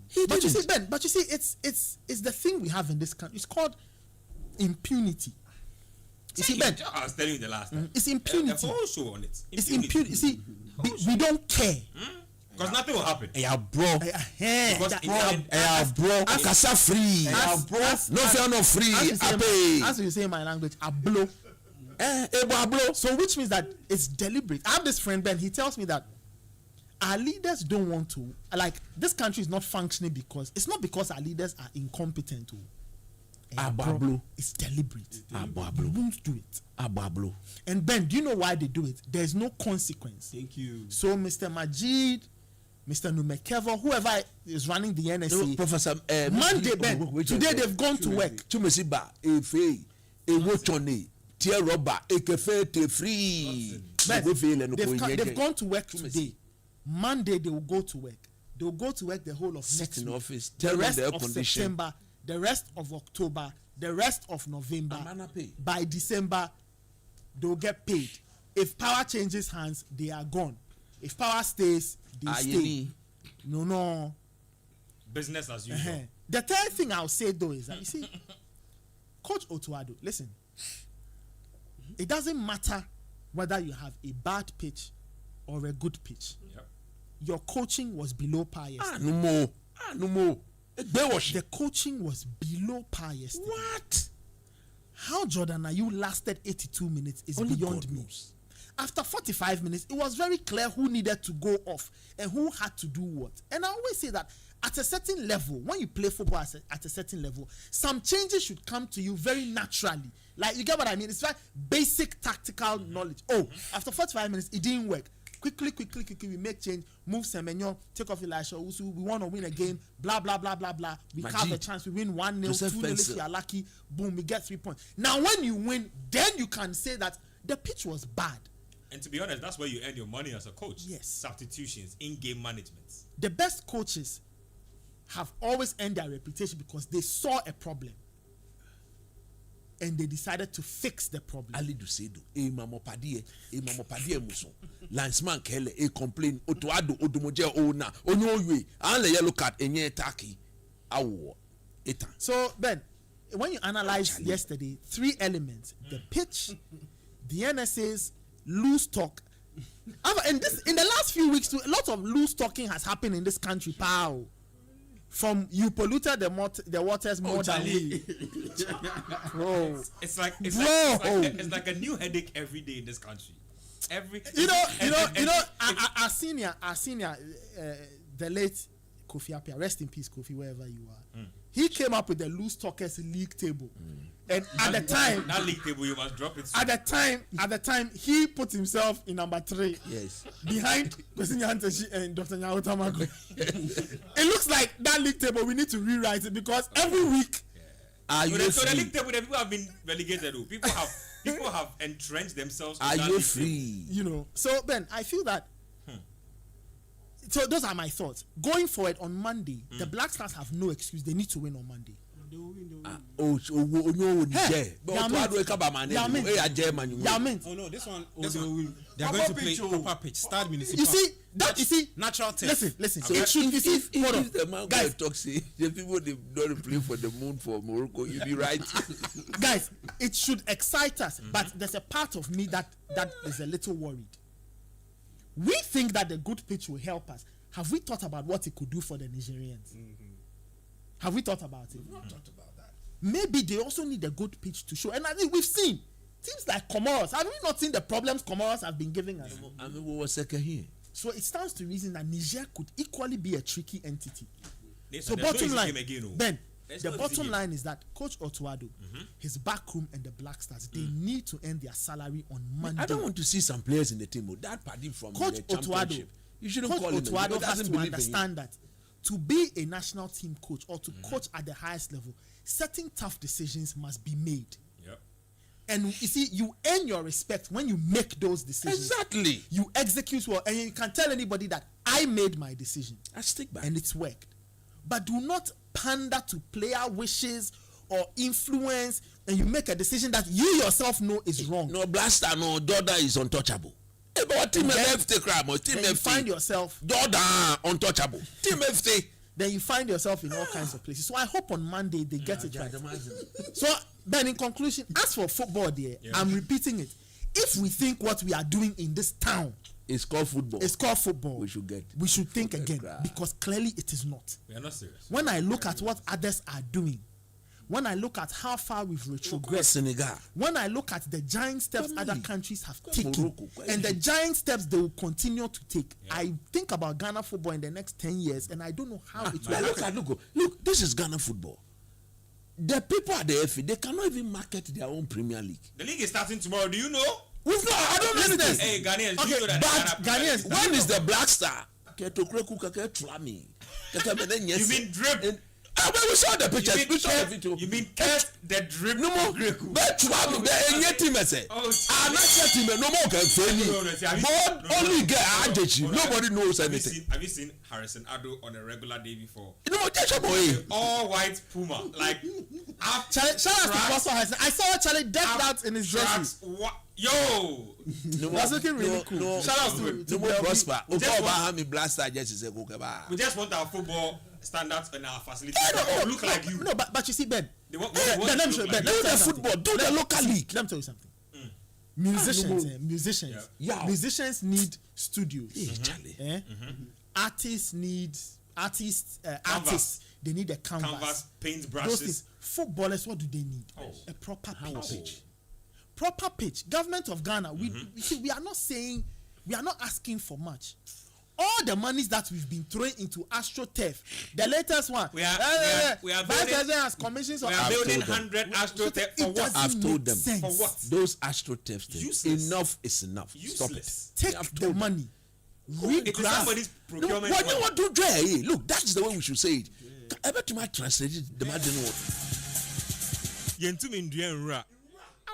He But you didn't. see, Ben, it's the thing we have in this country. It's called impunity. You see, Ben, I was telling you the last time. it's impunity. The whole show on it. It's impunity. You see, we don't care. Because nothing will happen. Yeah, bro. Because in the end, Bro. Akasa free. No fear, no free. As you say in my language, a blow. So which means that it's deliberate. I have this friend Ben. He tells me that our leaders don't want to. Like, this country is not functioning because it's not because our leaders are incompetent. It's deliberate. They won't do it. And Ben, do you know why they do it? There's no consequence. Thank you. So Mr. Majid, Mr. Numekevo, whoever is running the NSA. Professor Monday, Ben. Today they've gone to work. Chumesiba, Efe, Ewochone, Tier Robber, Ekefe, Te Free. They've gone to work today. Monday they will go to work. They will go to work the whole of next in week. office. The rest of September, the rest of October, the rest of November. By December, they will get paid. If power changes hands, they are gone. If power stays, they stay. No. Business as usual. The third thing I'll say though is that you see, Coach Otuado, listen. It doesn't matter whether you have a bad pitch or a good pitch. Yep. Your coaching was below par yesterday. No more. The coaching was below par yesterday. What? How Jordan Ayew lasted 82 minutes is Only beyond God me. knows. After 45 minutes, it was very clear who needed to go off and who had to do what. And I always say that at a certain level, when you play football at a certain level, some changes should come to you very naturally. Like, you get what I mean? It's like basic tactical knowledge. Oh, after 45 minutes, it didn't work. Quickly, we make change, move Semenyo, take off Elisha Usu, we want to win a game, blah, blah, blah, blah, blah. We have a chance, we win 1-0, 2-0 if we are lucky, boom, we get 3 points. Now, when you win, then you can say that the pitch was bad. And to be honest, that's where you earn your money as a coach. Yes. Substitutions, in-game management. The best coaches have always earned their reputation because they saw a problem and they decided to fix the problem. Ali Dusedo, Mamopadie Muso, Linesman Kele, complain, Otuado, Odumoje Ona, Onyowe, and the yellow card, Enye Taki, Awo, Eta. So, Ben, when you analyze yesterday, 3 elements: the pitch, the NSA's loose talk. And in the last few weeks, a lot of loose talking has happened in this country, pal. From you polluted the waters more than we. Bro. It's like a new headache every day in this country. Our senior, the late Kofi Appiah, rest in peace, Kofi, wherever you are. He came up with the loose talkers league table. And at the time, that league table, you must drop it soon. At the time, he put himself in number 3. Yes. Behind Kwesi Nyantakyi and Dr. Nyao Tamago. It looks like that league table, we need to rewrite it because every week. So the league table, the people have been relegated. People have entrenched themselves. Are you free? So Ben, I feel that. So those are my thoughts. Going forward on Monday, the Black Stars have no excuse. They need to win on Monday. No. Oh no, this one they are going to play proper pitch. Start municipal. You see, natural test. Listen. So if the man guys talk, say the people they don't play for the moon for Morocco, you be right. Guys, it should excite us, but there's a part of me that is a little worried. We think that the good pitch will help us. Have we thought about what it could do for the Nigerians? Have we thought about it? We've not talked about that. Maybe they also need a good pitch to show. And I think we've seen teams like Comoros. Have we not seen the problems Comoros have been giving us? I mean, what was second here? So it stands to reason that Niger could equally be a tricky entity. So bottom line, Ben, the bottom line is that Coach Otuado, his backroom and the Black Stars, they need to earn their salary on Monday. I don't want to see some players in the team. That party from Coach the championship. You shouldn't call him. Coach Otuado has to understand that to be a national team coach or to coach at the highest level, certain tough decisions must be made. Yep. And you see, you earn your respect when you make those decisions. Exactly. You execute well, and you can tell anybody that I made my decision. I stick by. And it's worked. But do not pander to player wishes or influence, and you make a decision that you yourself know is wrong. No Blaster, no Doda is untouchable. But team FT crime or team FT. You find yourself Doda untouchable. Team FT. Then you find yourself in all kinds of places. So I hope on Monday they get it right. So then in conclusion, as for football there, I'm repeating it. If we think what we are doing in this town it's called football. We should think again because clearly it is not. We are not serious. When I look at what others are doing, when I look at how far we've retrogressed, Senegal. When I look at the giant steps other countries have taken and the giant steps they will continue to take, I think about Ghana football in the next 10 years and I don't know how it will happen. Look, this is Ghana football. The people at the FA, they cannot even market their own Premier League. The league is starting tomorrow. Do you know? I don't know anything. Hey, Ghanaians, okay, you know that but Ghanaians, when is the Black Star kake to kreku kake trami. Kake me den yes. You mean drip? We saw the pictures. We saw the video. You mean Kurt the drip? No more. But trami be enye team say. Ah, not your team. No more can fail. But only get Ajechi. Nobody knows anything. Have you seen Harrison Addo on a regular day before? No more just boy. All white Puma. Like Shout out to Pastor Harrison. I saw Charlie decked out in his jersey. What? Yo! That's looking really cool. No, Shout out to no more Prosper. Oba blaster just say go keba. We just want our football standards and our facilities to look like you. No, but you see, Ben. They want Let me show you. Ben, Do the football. Do the local league. Let me tell you something. Musicians need studios. Charlie. Artists need artists. They need a canvas, paint those brushes. things. Footballers, what do they need? A proper pitch. Proper pitch. Government of Ghana. We are not asking for much. All the monies that we've been throwing into AstroTurf, the latest one, We are Vice President has commissions. We are building 100 AstroTurf for what? I've told them. For what? Those AstroTurf things. Useless. Enough is enough. Stop it. Useless. Take the money. It is somebody's No, procurement. what you want to do? Look, that's the way we should say it. Ever to my translate the man didn't want. Yentum Indian.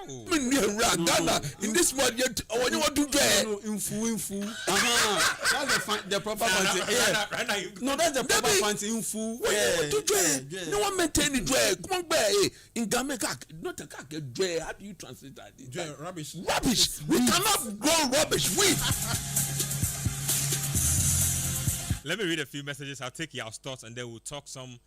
Ghana in this month when you want to do Infu. That's the proper fancy. Right now, you No, that's the proper fancy infu. No one maintain it. Come on, in Ghana, not a cack. How do you translate that? Rubbish. Rubbish. We cannot grow rubbish. Let me read a few messages. I'll take your thoughts and then we'll talk some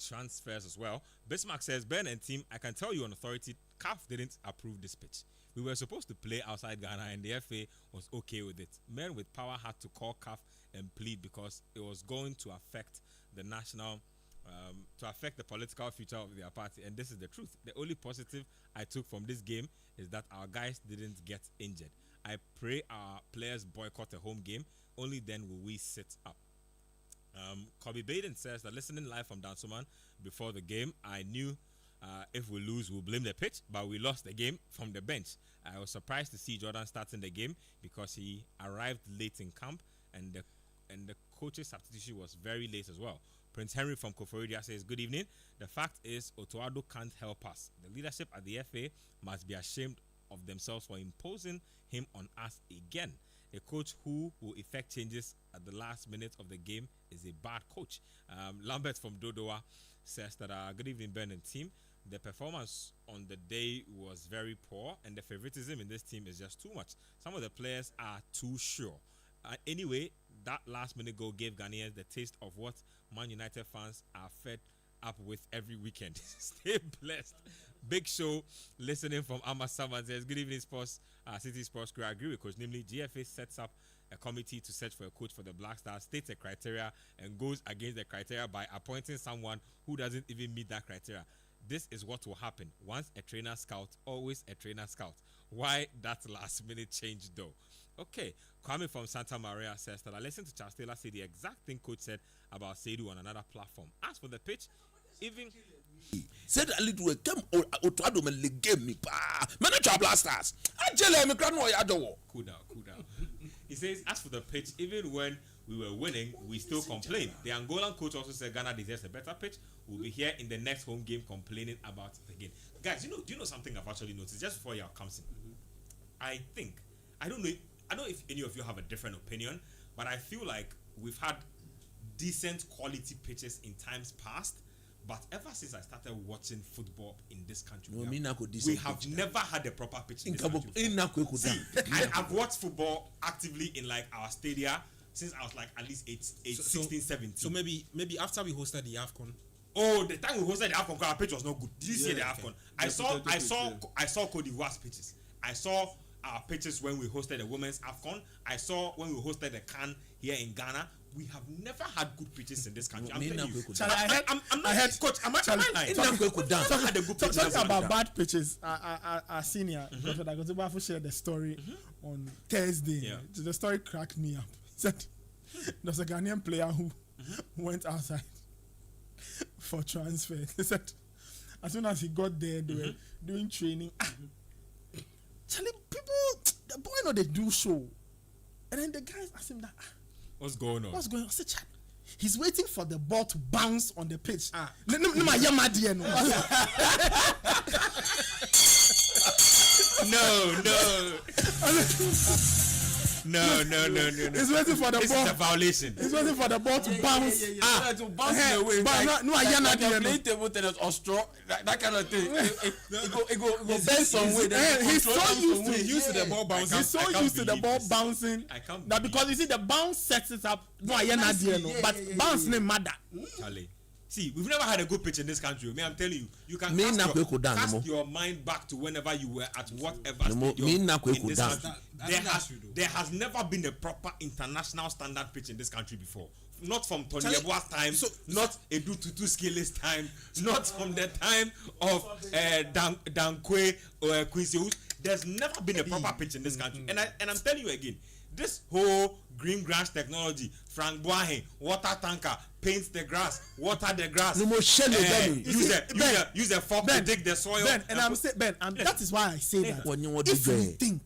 transfers as well. Bismarck says, Ben and team, I can tell you on authority, CAF didn't approve this pitch. We were supposed to play outside Ghana and the FA was okay with it. Men with power had to call CAF and plead because it was going to affect the national, to affect the political future of their party. And this is the truth. The only positive I took from this game is that our guys didn't get injured. I pray our players boycott a home game. Only then will we sit up. Kobe Baden says that listening live from Dansoman before the game, I knew if we lose, we'll blame the pitch, but we lost the game from the bench. I was surprised to see Jordan starting the game because he arrived late in camp and the coach's substitution was very late as well. Prince Henry from Koforidia says, good evening. The fact is, Otoado can't help us. The leadership at the FA must be ashamed of themselves for imposing him on us again. A coach who will effect changes at the last minute of the game is a bad coach. Lambert from Dodowa says that, good evening, Ben and team. The performance on the day was very poor, and the favoritism in this team is just too much. Some of the players are too sure. Anyway, that last-minute goal gave Ghanaians the taste of what Man United fans are fed up with every weekend. Stay blessed. Big show listening from Amasama says, good evening, Sports, Citi Sports crew. I agree with Coach. Namely, GFA sets up a committee to search for a coach for the Black Stars, states a criteria, and goes against the criteria by appointing someone who doesn't even meet that criteria. This is what will happen. Once a trainer scout, always a trainer scout. Why that last minute change though? Okay, Kwame from Santa Maria says that I listened to Charles Taylor say the exact thing coach said about Seidu on another platform. As for the pitch, even said a little come Otoado me game me pa. Manager blasters. Ajele me kran wo yado. Cool down. He says, as for the pitch, even when we were winning, we still complained. The Angolan coach also said Ghana deserves a better pitch. We'll be here in the next home game complaining about it again. Guys, do you know something I've actually noticed just before y'all comes in? I don't know if any of you have a different opinion, but I feel like we've had decent quality pitches in times past. But ever since I started watching football in this country, we have never had a proper pitch in this country. See, I've watched football actively in like our stadia since I was like at least 16, 17. So maybe after we hosted the AFCON. Oh, the time we hosted the AFCON, our pitch was not good. Did you see the AFCON? I saw Cote d'Ivoire's pitches. I saw our pitches when we hosted the women's AFCON. I saw when we hosted the CAN here in Ghana. We have never had good pitches in this country. I'm telling you. I heard coach. Am I lying? Talking about bad pitches. Our senior, Dr. Dagotubafu, shared the story on Thursday. Yeah. The story cracked me up. He said there's a Ghanaian player who went outside for transfer. He said as soon as he got there, they were doing training. Charlie, people, the boy know they do show, and then the guys asked him that. What's going on? What's going on? I said, Chad, he's waiting for the ball to bounce on the pitch. My Yamadi, No. He's waiting for the This ball. is a violation. He's waiting for the ball to bounce. To bounce in the way. But no, Yamadi, playing table tennis or straw, that kind of thing. It go bend some way. He's so used to the ball bouncing. He's so I can't used to the believe ball this. bouncing I can't that believe because you see the bounce sets it up. No, Yamadi, but bounce name matter. Charlie. See, we've never had a good pitch in this country. I'm telling you, you can Me cast, na kwe kodan, cast no mo. your mind back to whenever you were at whatever No mo, stadium me na kwe in this kodan. country. There has never been a proper international standard pitch in this country before. Not from Tony Yeboah's time, not Edu Tutu Skele's time, not from the time of Dankwe or Quincy Hughes. There's never been a proper pitch in this country. And I'm telling you again, this whole green grass technology, Frank Boahen, water tanker, paint the grass, water the grass. No more shell Use a fork to dig the soil. Ben, and I'm saying, Ben, and that is why I say that When you want if to we go. think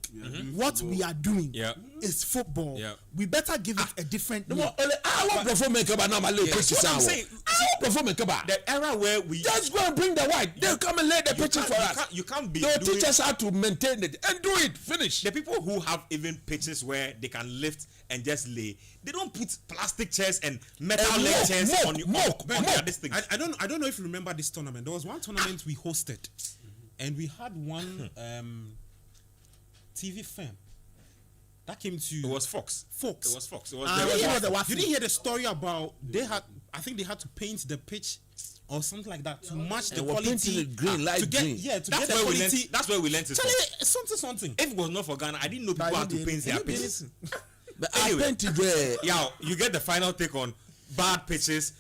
what we are doing Yeah. is football, Yeah. we better give it a different No name. more. I won't perform a kaba now. My leg pitches What I'm out. saying, I won't perform a kaba. the era where we Just go and bring the white. They'll come and lay the pitches for us. you can't be They'll doing, teach us how to maintain it and do it. Finish. the people who have even pitches where they can lift and just lay, they don't put plastic chairs and metal And leg mock, chairs mock, on you mock, on mock. this thing. I don't know if you remember this tournament. There was one tournament we hosted, and we had one TV firm that came to. It was Fox. Fox. It was Fox. It was Ah, the- yeah. You didn't hear the story about they had. I think they had to paint the pitch or something like that to match the And we're quality. painting it green, light to get, green. Yeah, to That's get the where we quality. learned. That's where we learned it from. Charlie, something. If it was not for Ghana, I didn't know people had to paint their pitches. But Anyway. I painted where. Yeah, you get the final take on bad pitches,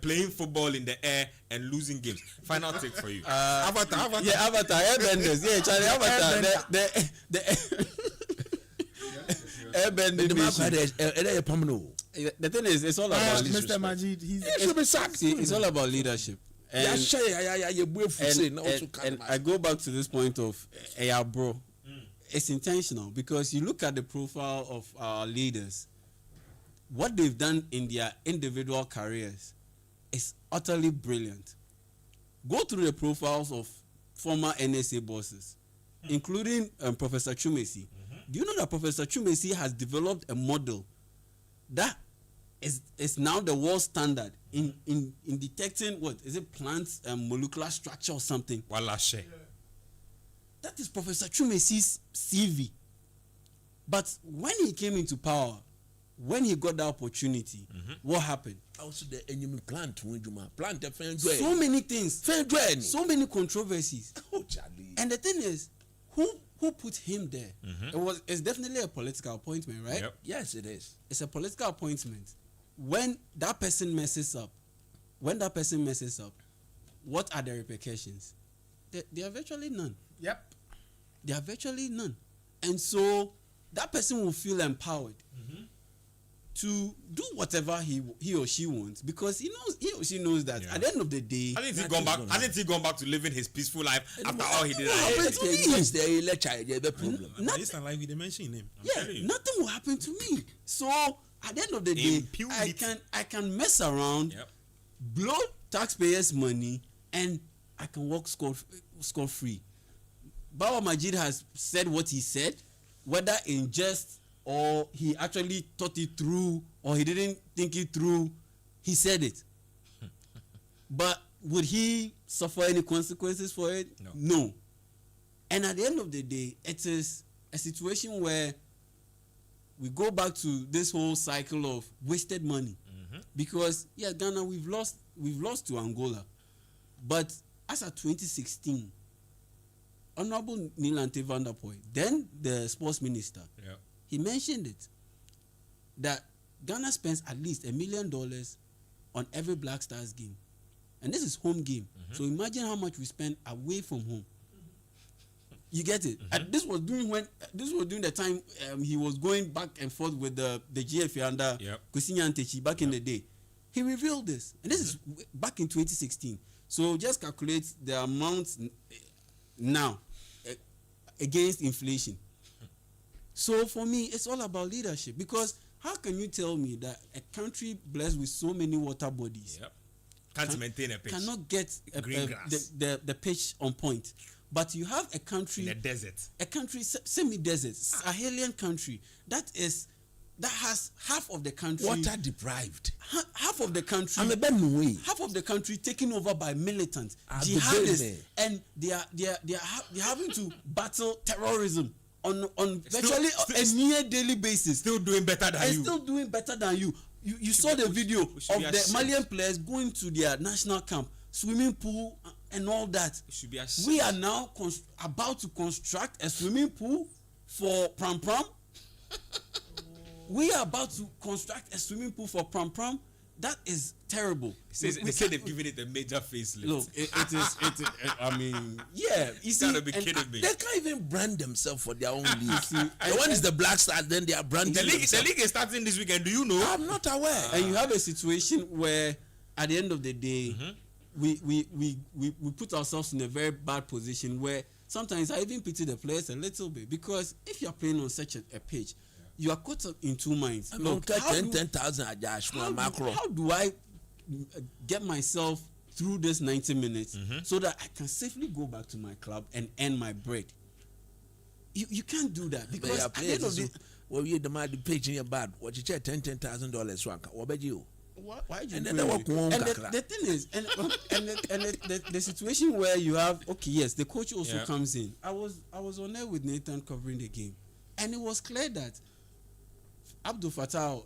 playing football in the air and losing games. Final take for you. Avatar. Yeah, Avatar, Airbenders. Yeah, Charlie, Avatar. The Airbending mission. The thing is, it's all about Mr. leadership. Majid, he's It should be sacked. See, it's all about leadership. Yeah, And, and I go back to this point of bro. It's intentional because you look at the profile of our leaders, what they've done in their individual careers is utterly brilliant. Go through the profiles of former NSA bosses, including Professor Chumesi. Do you know that Professor Chumesi has developed a model that is now the world standard in detecting what is it, plants molecular structure or something? Walashe. That is Professor Chumesi's CV. But when he came into power, when he got the opportunity, what happened? also the enemy plant when you plant the fan So many things, fan so many controversies. Oh, Charlie. And the thing is, who put him there? It's definitely a political appointment, right? Yep. Yes, it is. It's a political appointment. When that person messes up, what are the repercussions? There are virtually none. Yep. There are virtually none. And so that person will feel empowered to do whatever he or she wants because he or she knows that at the end of the day, Hasn't he gone back to living his peaceful life after all he did? Yes, the lecture, the problem. This time, like we mention him. nothing will happen to me. So at the end of the day, Impunity. I can mess around, blow taxpayers' money, and I can walk score free. Bawa Majid has said what he said, whether in jest or he actually thought it through or he didn't think it through. He said it. But would he suffer any consequences for it? No. And at the end of the day, it is a situation where we go back to this whole cycle of wasted money. Because Ghana, we've lost to Angola. But as of 2016, Honorable Nilante van der Poel, then the sports minister, he mentioned it that Ghana spends at least $1 million on every Black Stars game, and this is home game. So imagine how much we spend away from home. You get it? And this was during the time he was going back and forth with the GFA under Kwesi Nyantakyi back in the day. He revealed this, and this is back in 2016. So just calculate the amounts now against inflation. So for me, it's all about leadership because How can you tell me that a country blessed with so many water bodies can't maintain a pitch, cannot get green grass, the pitch on point? But you have a country in a desert, a country semi-desert, Sahelian country that has half of the country water deprived. Half of the country. I'm a bad way. Half of the country taken over by militants, jihadists, and they are having to battle terrorism on virtually a near daily basis. Still doing better than you. Still doing better than you. You saw the video of the Malian players going to their national camp, swimming pool, and all that. We are now about to construct a swimming pool for Pram Pram. We are about to construct a swimming pool for Pram Pram. That is terrible. They say they've given it a major facelift. Look, it is. I mean, yeah. You see, gotta be kidding me. They can't even brand themselves for their own league. The one is the Black Stars, then they are branding the league is starting this weekend. Do you know? I'm not aware. And you have a situation where, at the end of the day, we put ourselves in a very bad position where sometimes I even pity the players a little bit, because if you are playing on such a pitch, you are caught up in two minds. Look, 10,000 how do I get myself through this 90 minutes so that I can safely go back to my club and earn my bread? You can't do that, because at the end of the well, you demand the page in your bad. What you check $10,000 rank. What about you? Why do you? And then the thing is, and the situation where you have, okay, yes, the coach also comes in. I was on there with Nathan covering the game, and it was clear that Abdul Fattah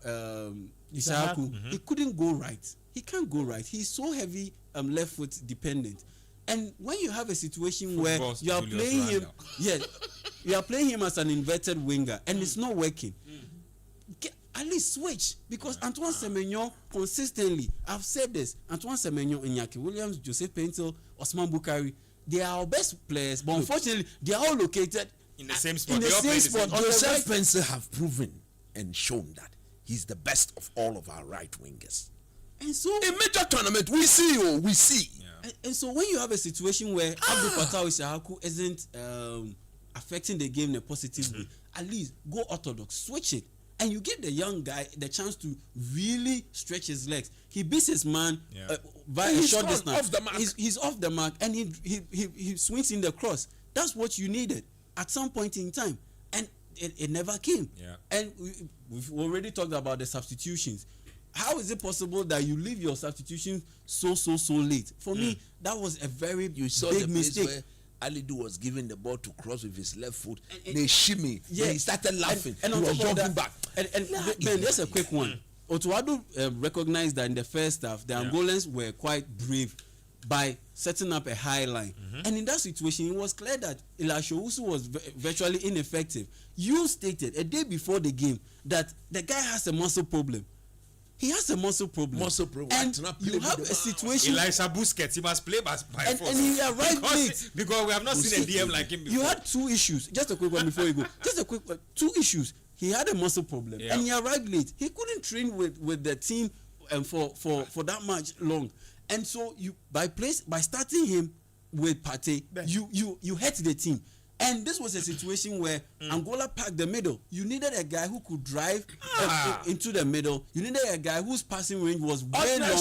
Issahaku, he couldn't go right. He can't go right. He's so heavy left foot dependent. And when you have a situation where you are playing him, you are playing him as an inverted winger, and it's not working. At least switch, because Antoine Semenyo consistently, I've said this, Antoine Semenyo, Iñaki Williams, Joseph Paintel, Osman Bukari, they are our best players, but unfortunately they are all located in the same spot. Joseph Paintel have proven and shown that he's the best of all of our right wingers. And so in major tournament we see. And so when you have a situation where Abdul Fattah Issahaku isn't affecting the game in a positive way, at least go orthodox, switch it. And you give the young guy the chance to really stretch his legs. He beats his man by a short distance. He's off the mark, and he swings in the cross. That's what you needed at some point in time, and it never came. And we've already talked about the substitutions. How is it possible that you leave your substitution so late? For me, that was a very big mistake. Alidu was giving the ball to cross with his left foot. They shimmy. Yeah, he started laughing. And he was jumping back. And man, just a quick one. Otuado recognized that in the first half, the Angolans were quite brave by setting up a high line. And in that situation, it was clear that Elisha Owusu was virtually ineffective. You stated a day before the game that the guy has a muscle problem. He has a muscle problem. And you have a situation. Elisha Busquets, he must play by force. And he arrived late. Because we have not seen a DM like him before. You had two issues. Just a quick one before you go. Just a quick one. Two issues. He had a muscle problem. And he arrived late. He couldn't train with the team for that much long. And so by starting him with Partey, you hurt the team. And this was a situation where Angola packed the middle. You needed a guy who could drive into the middle. You needed a guy whose passing range was way longer than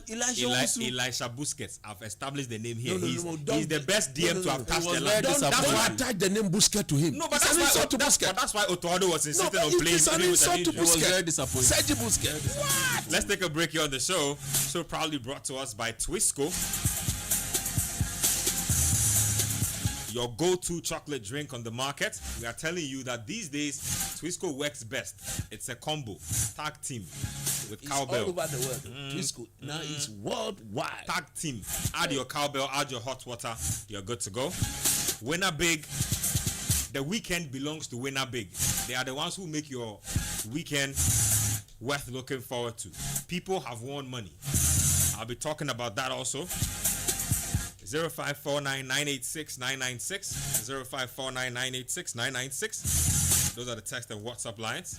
Elisha Busquets. I've established the name here. He's the best DM to have touched the line. That's why I attached the name Busquets to him. No, but that's why Otoado was insisting on playing. It's an insult to Busquets. It was very disappointing. Sergio Busquets. What? Let's take a break here on the show. So proudly brought to us by Twisco, your go-to chocolate drink on the market. We are telling you that these days Twisco works best. It's a combo, tag team with cowbell. All over the world. Twisco now it's worldwide. Tag team. Add your cowbell, add your hot water. You're good to go. Winner Big. The weekend belongs to Winner Big. They are the ones who make your weekend worth looking forward to. People have won money. I'll be talking about that also. 0549-986-996, 0549-986-996. Those are the text and WhatsApp lines.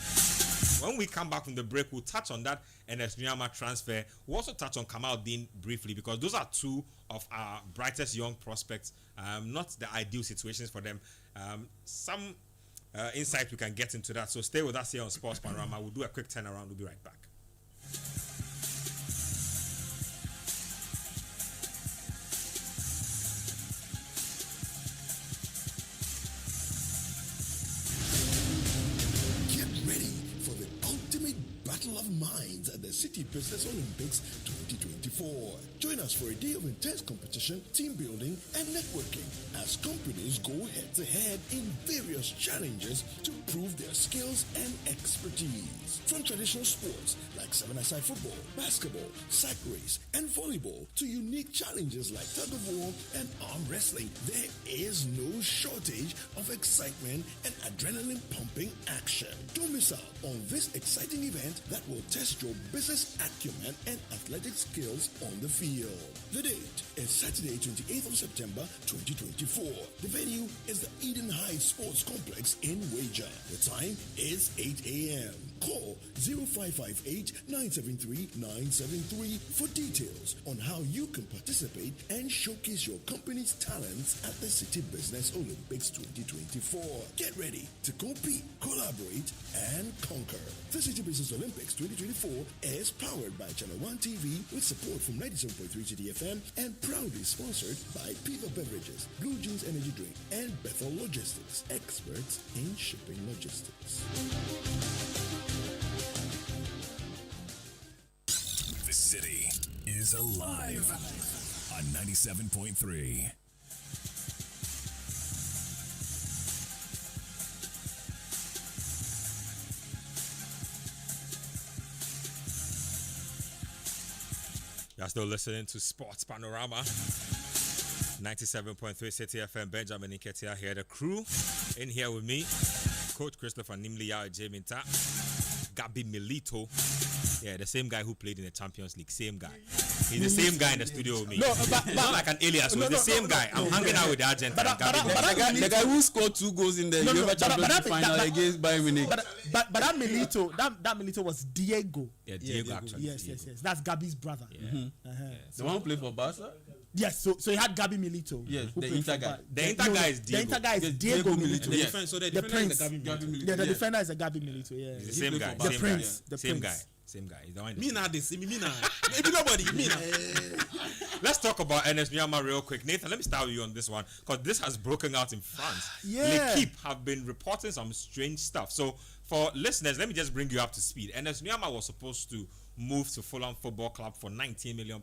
When we come back from the break, we'll touch on that NS Nyama transfer. We'll also touch on Kamal Dean briefly, because those are two of our brightest young prospects. Not the ideal situations for them. Some insight we can get into that. So stay with us here on Sports Panorama. We'll do a quick turnaround. We'll be right back. Get ready for the ultimate battle of minds at the Citi Business Olympics 2024. Join us for a day of intense competition, team building, and networking as companies go head-to-head in various challenges to prove their skills and expertise. From traditional sports like seven-a-side football, basketball, sack race, and volleyball to unique challenges like tug-of-war and arm wrestling, there is no shortage of excitement and adrenaline-pumping action. Don't miss out on this exciting event that will test your business acumen and athletic skills on the field. The date is Saturday, 28th of September, 2024. The venue is the Eden Heights Sports Complex in Wager. The time is 8 a.m. Call 0558-973-973 for details on how you can participate and showcase your company's talents at the Citi Business Olympics 2024. Get ready to compete, collaborate, and conquer. The Citi Business Olympics 2024 is powered by Channel 1 TV with support from 97.3 Citi FM and proudly sponsored by Piva Beverages, Blue Jeans Energy Drink, and Bethel Logistics, experts in shipping logistics. The city is alive on 97.3. You're still listening to Sports Panorama. 97.3 Citi FM. Benjamin Nketia here. The crew in here with me. Coach Christopher Nimliya Jaminta. Gabi Milito. Yeah, the same guy who played in the Champions League. Same guy. He's the same guy in the studio with me. No, but not like an alias. He's the same guy. I'm hanging out with the Argentine. The guy who scored 2 goals in the UEFA Champions League final against Bayern Munich. But that Milito, that Milito was Diego. Yeah, Diego actually. Yes. That's Gabi's brother. Yeah. The one who played for Barca? Yes, so he had Gabi Milito. Yes, who the played Inter for guy. Bar- The Inter guy is Diego. The Inter guy is Diego Diego Milito. Milito. Yes. So the The defender is Prince. the Gabi Gabi Milito. Milito. Yeah, the Yes. defender is a Gabi Milito. Yeah. He's the same played guy. for Same The guy. Prince. The Same guy. Prince. Same guy. He's the one. Me now this. Me now. Maybe nobody. Me now. Let's talk about Ernest Nuamah real quick. Nathan, let me start with you on this one because this has broken out in France. Yeah. L'Equipe have been reporting some strange stuff. So for listeners, let me just bring you up to speed. Ernest Nuamah was supposed to move to Fulham Football Club for £19 million.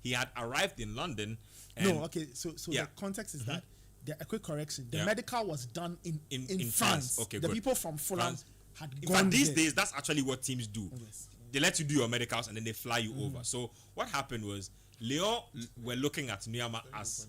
He had arrived in London. And No, okay. So Yeah. the context is that a quick correction. The Yeah. medical was done in in France. Okay, the good. people from Fulham France. had In gone fact, these there. days, that's actually what teams do. Yes. They let you do your medicals and then they fly you over. So what happened was Lyon were looking at Nuamah as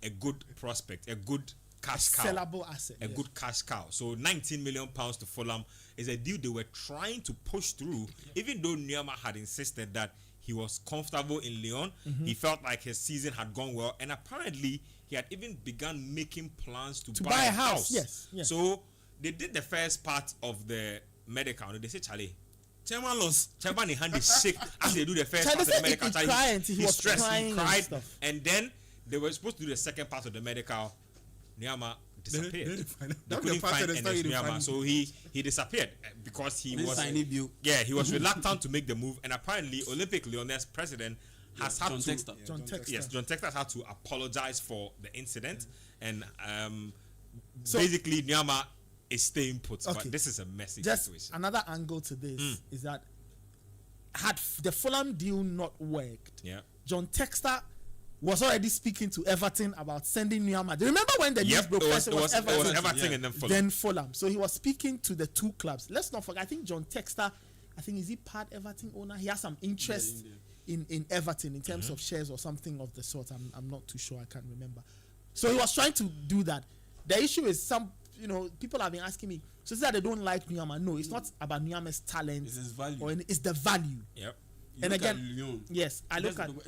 a good prospect, a good cash cow. Sellable asset. A yes. good cash cow. So £19 million to Fulham is a deal they were trying to push through, even though Nuamah had insisted that he was comfortable in Lyon. He felt like his season had gone well, and apparently he had even begun making plans to buy a house. Yes. So they did the first part of the medical. They say, Charlie, Chairman lost. Chairman in hand is sick as they do the first Charlie part of the said medical. he Charlie, cried until he was stressed, crying he and cried, stuff. and then they were supposed to do the second part of the medical. Nuamah disappeared. They couldn't find Ernest Nuamah, so he disappeared because he Didn't was sign it, Bill. he was reluctant to make the move, and apparently Olympic Lyonnais president has had John to Textor. John Textor. Yes, John Textor had to apologize for the incident, and So- basically Nuamah is staying put. Okay. But this is a messy Just situation. another angle to this is that had the Fulham deal not worked, Yeah. John Textor was already speaking to Everton about sending Nuamah. Do you remember when the news Yep, broke? it First was Everton, Everton and then Fulham. then Fulham. So he was speaking to the two clubs. Let's not forget. I think John Textor, is he part Everton owner? He has some interest in Everton in terms of shares or something of the sort. I'm not too sure. I can't remember. So he was trying to do that. The issue is people have been asking me. So it's that they don't like Nuamah. No, it's not about Nuamah's talent. It's his value. It's the value. Yep. You And look again, at Lyon. yes, You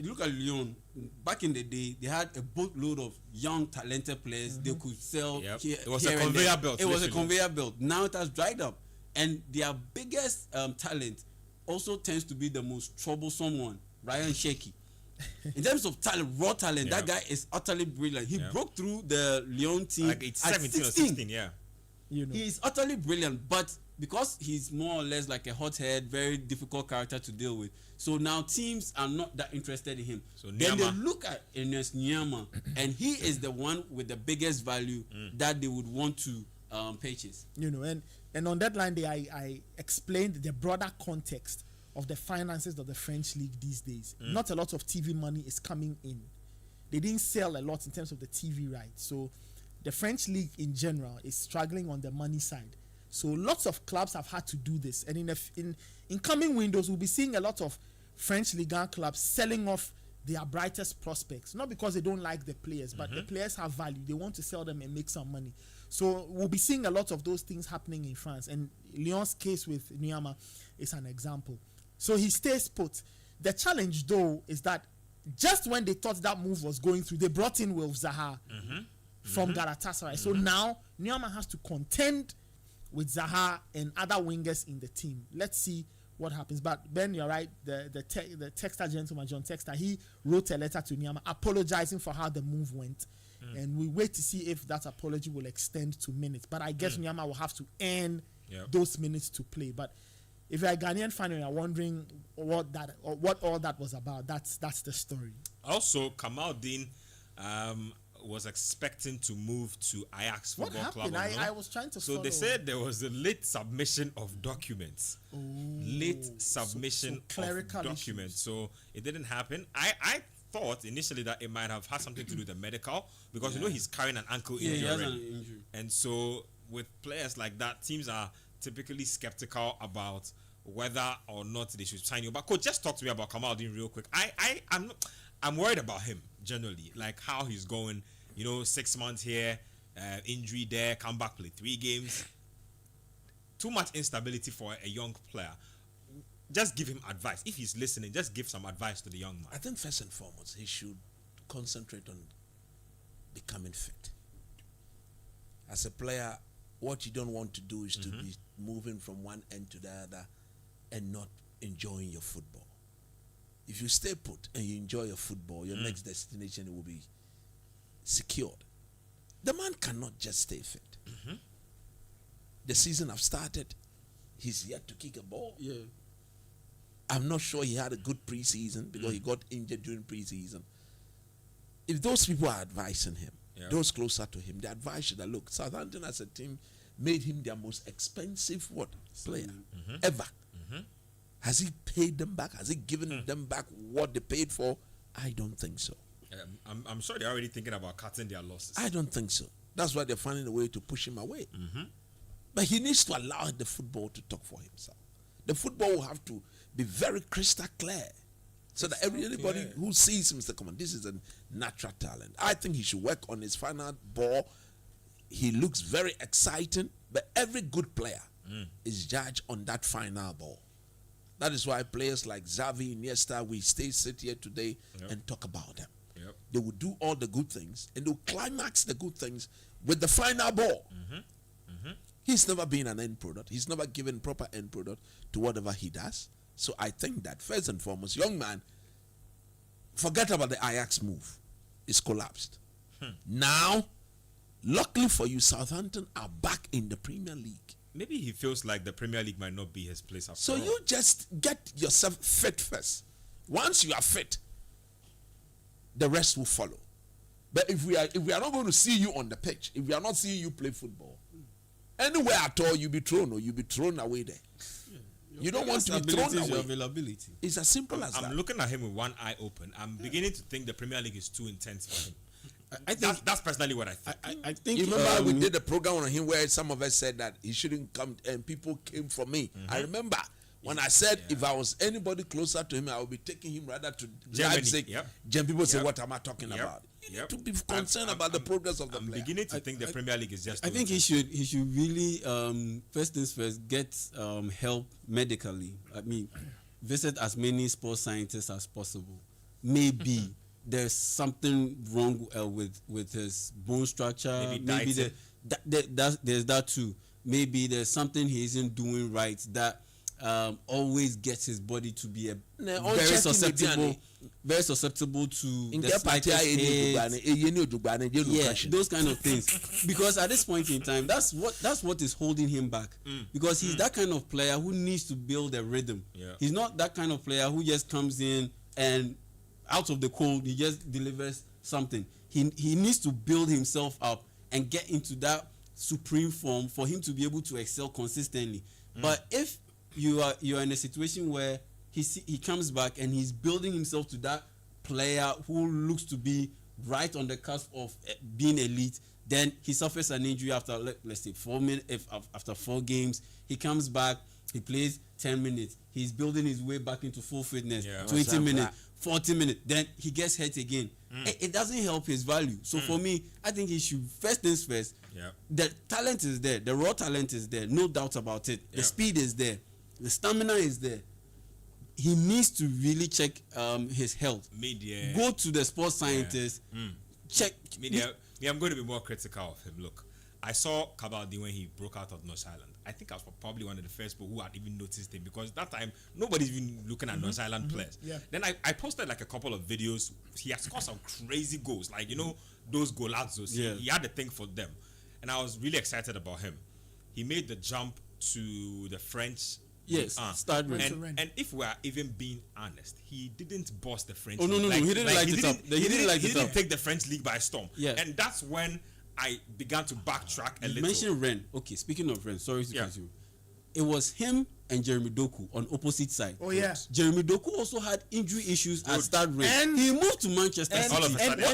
look at Lyon. Back in the day, they had a boatload of young, talented players. They could sell. Yep. Here, It was here a and conveyor there. belt, It was a literally. conveyor belt. Now it has dried up, and their biggest talent also tends to be the most troublesome one, Ryan Cherki. In terms of talent, raw talent, that guy is utterly brilliant. He broke through the Lyon team Like it's at 17 or 16. 16, yeah. You know. He is utterly brilliant, but because he's more or less like a hothead, very difficult character to deal with. So now teams are not that interested in him. So then they Nyama. look at Ernest Nyama, and he is the one with the biggest value that they would want to purchase. You know, and on that line day, I explained the broader context of the finances of the French league these days. Not a lot of TV money is coming in. They didn't sell a lot in terms of the TV rights. So the French league in general is struggling on the money side. So lots of clubs have had to do this. And in coming windows, we'll be seeing a lot of French Ligue 1 clubs selling off their brightest prospects. Not because they don't like the players, but the players have value. They want to sell them and make some money. So we'll be seeing a lot of those things happening in France. And Lyon's case with Nyama is an example. So he stays put. The challenge, though, is that just when they thought that move was going through, they brought in Wilf Zaha from Galatasaray. So now Nyama has to contend with Zaha and other wingers in the team. Let's see what happens. But Ben, you're right. The Texter gentleman, John Texter, he wrote a letter to Nyama apologizing for how the move went. And we wait to see if that apology will extend to minutes. But I guess Nyama will have to earn those minutes to play. But if you're a Ghanaian fan and you're wondering what all that was about, that's the story. Also, Kamaldeen was expecting to move to Ajax What Football Club. happened? I was trying to So follow. they said there was a late submission of documents. Late submission so clerical of documents. So it didn't happen. I thought initially that it might have had something to do with the medical, because you know he's carrying an ankle injury. he has already. an injury. And So with players like that, teams are typically skeptical about whether or not they should sign you. But coach, just talk to me about Kamaldeen real quick. I'm worried about him generally, like how he's going. 6 months here, injury there, come back, play 3 games. Too much instability for a young player. Just give him advice. If he's listening, just give some advice to the young man. I think first and foremost, he should concentrate on becoming fit. As a player, what you don't want to do is to be moving from one end to the other and not enjoying your football. If you stay put and you enjoy your football, your next destination will be secured. The man cannot just stay fit. The season have started. He's yet to kick a ball. Yeah. I'm not sure he had a good preseason because he got injured during preseason. If those people are advising him, those closer to him, the advice should have look. Southampton as a team made him their most expensive player ever. Has he paid them back? Has he given them back what they paid for? I don't think so. I'm sure they're already thinking about cutting their losses. I don't think so. That's why they're finding a way to push him away. But he needs to allow the football to talk for himself. The football will have to be very crystal clear so that anybody who sees him says, come on, this is a natural talent. I think he should work on his final ball. He looks very exciting, but every good player is judged on that final ball. That is why players like Xavi, Iniesta, we sit here today and talk about them. They will do all the good things and they'll climax the good things with the final ball. He's never been an end product. He's never given proper end product to whatever he does. So I think that first and foremost, young man, forget about the Ajax move. It's collapsed. Now, luckily for you, Southampton are back in the Premier League. Maybe he feels like the Premier League might not be his place after So all. you just get yourself fit first. Once you are fit, the rest will follow. But if we are not going to see you on the pitch, if we are not seeing you play football, anywhere at all, you'll be thrown away there. You don't want to be thrown away. Availability. It's as simple as that. I'm looking at him with one eye open. I'm beginning to think the Premier League is too intense for him. I think That's personally what I think. I think You remember we did a program on him where some of us said that he shouldn't come, and people came for me. I remember when I said if I was anybody closer to him, I would be taking him rather to Germany. Leipzig. Then people say, "What am I talking Yep. about?" You Yep. need to be concerned about the progress of the I'm player. beginning to think the Premier League is just. I too think he intense. should really first things first get help medically. I mean, visit as many sports scientists as possible. Maybe there's something wrong with his bone structure. Maybe there's that too. Maybe there's something he isn't doing right that always gets his body to be a Na very unchecking susceptible to in the get party slightest hit. yeah, Those kind of things. Because at this point in time, that's what is holding him back. Because he's that kind of player who needs to build a rhythm. Yeah. He's not that kind of player who just comes in and out of the cold he just delivers something. He needs to build himself up and get into that supreme form for him to be able to excel consistently. But if you are in a situation where he comes back and he's building himself to that player who looks to be right on the cusp of being elite, then he suffers an injury after let's say 4 minutes. After 4 games, he comes back, he plays 10 minutes, he's building his way back into full fitness. 20 minutes, 40 minutes, then he gets hurt again. It doesn't help his value. So for me, I think he should first things first. The talent is there, the raw talent is there, no doubt about it. The speed is there, the stamina is there. He needs to really check his health. Media. Go to the sports scientist. Check. Media. I'm going to be more critical of him. Look, I saw Kabaddi when he broke out of North Island. I think I was probably one of the first people who had even noticed him because that time nobody's even looking at North Island players. Yeah. Then I posted like a couple of videos. He has scored some crazy goals, like those golazos. Yeah. He had a thing for them, and I was really excited about him. He made the jump to the French. Yes, start with. And if we are even being honest, he didn't boss the French. Oh no, league. he didn't light it up. He didn't take the French league by storm. Yeah. And that's when I began to backtrack a You little. mentioned Ren. Okay, speaking of Ren, sorry to cut you. It was him and Jeremy Doku on opposite side. Oh yeah. Jeremy Doku also had injury issues at Stade Rennes. And he moved to Manchester and, City. All of a sudden,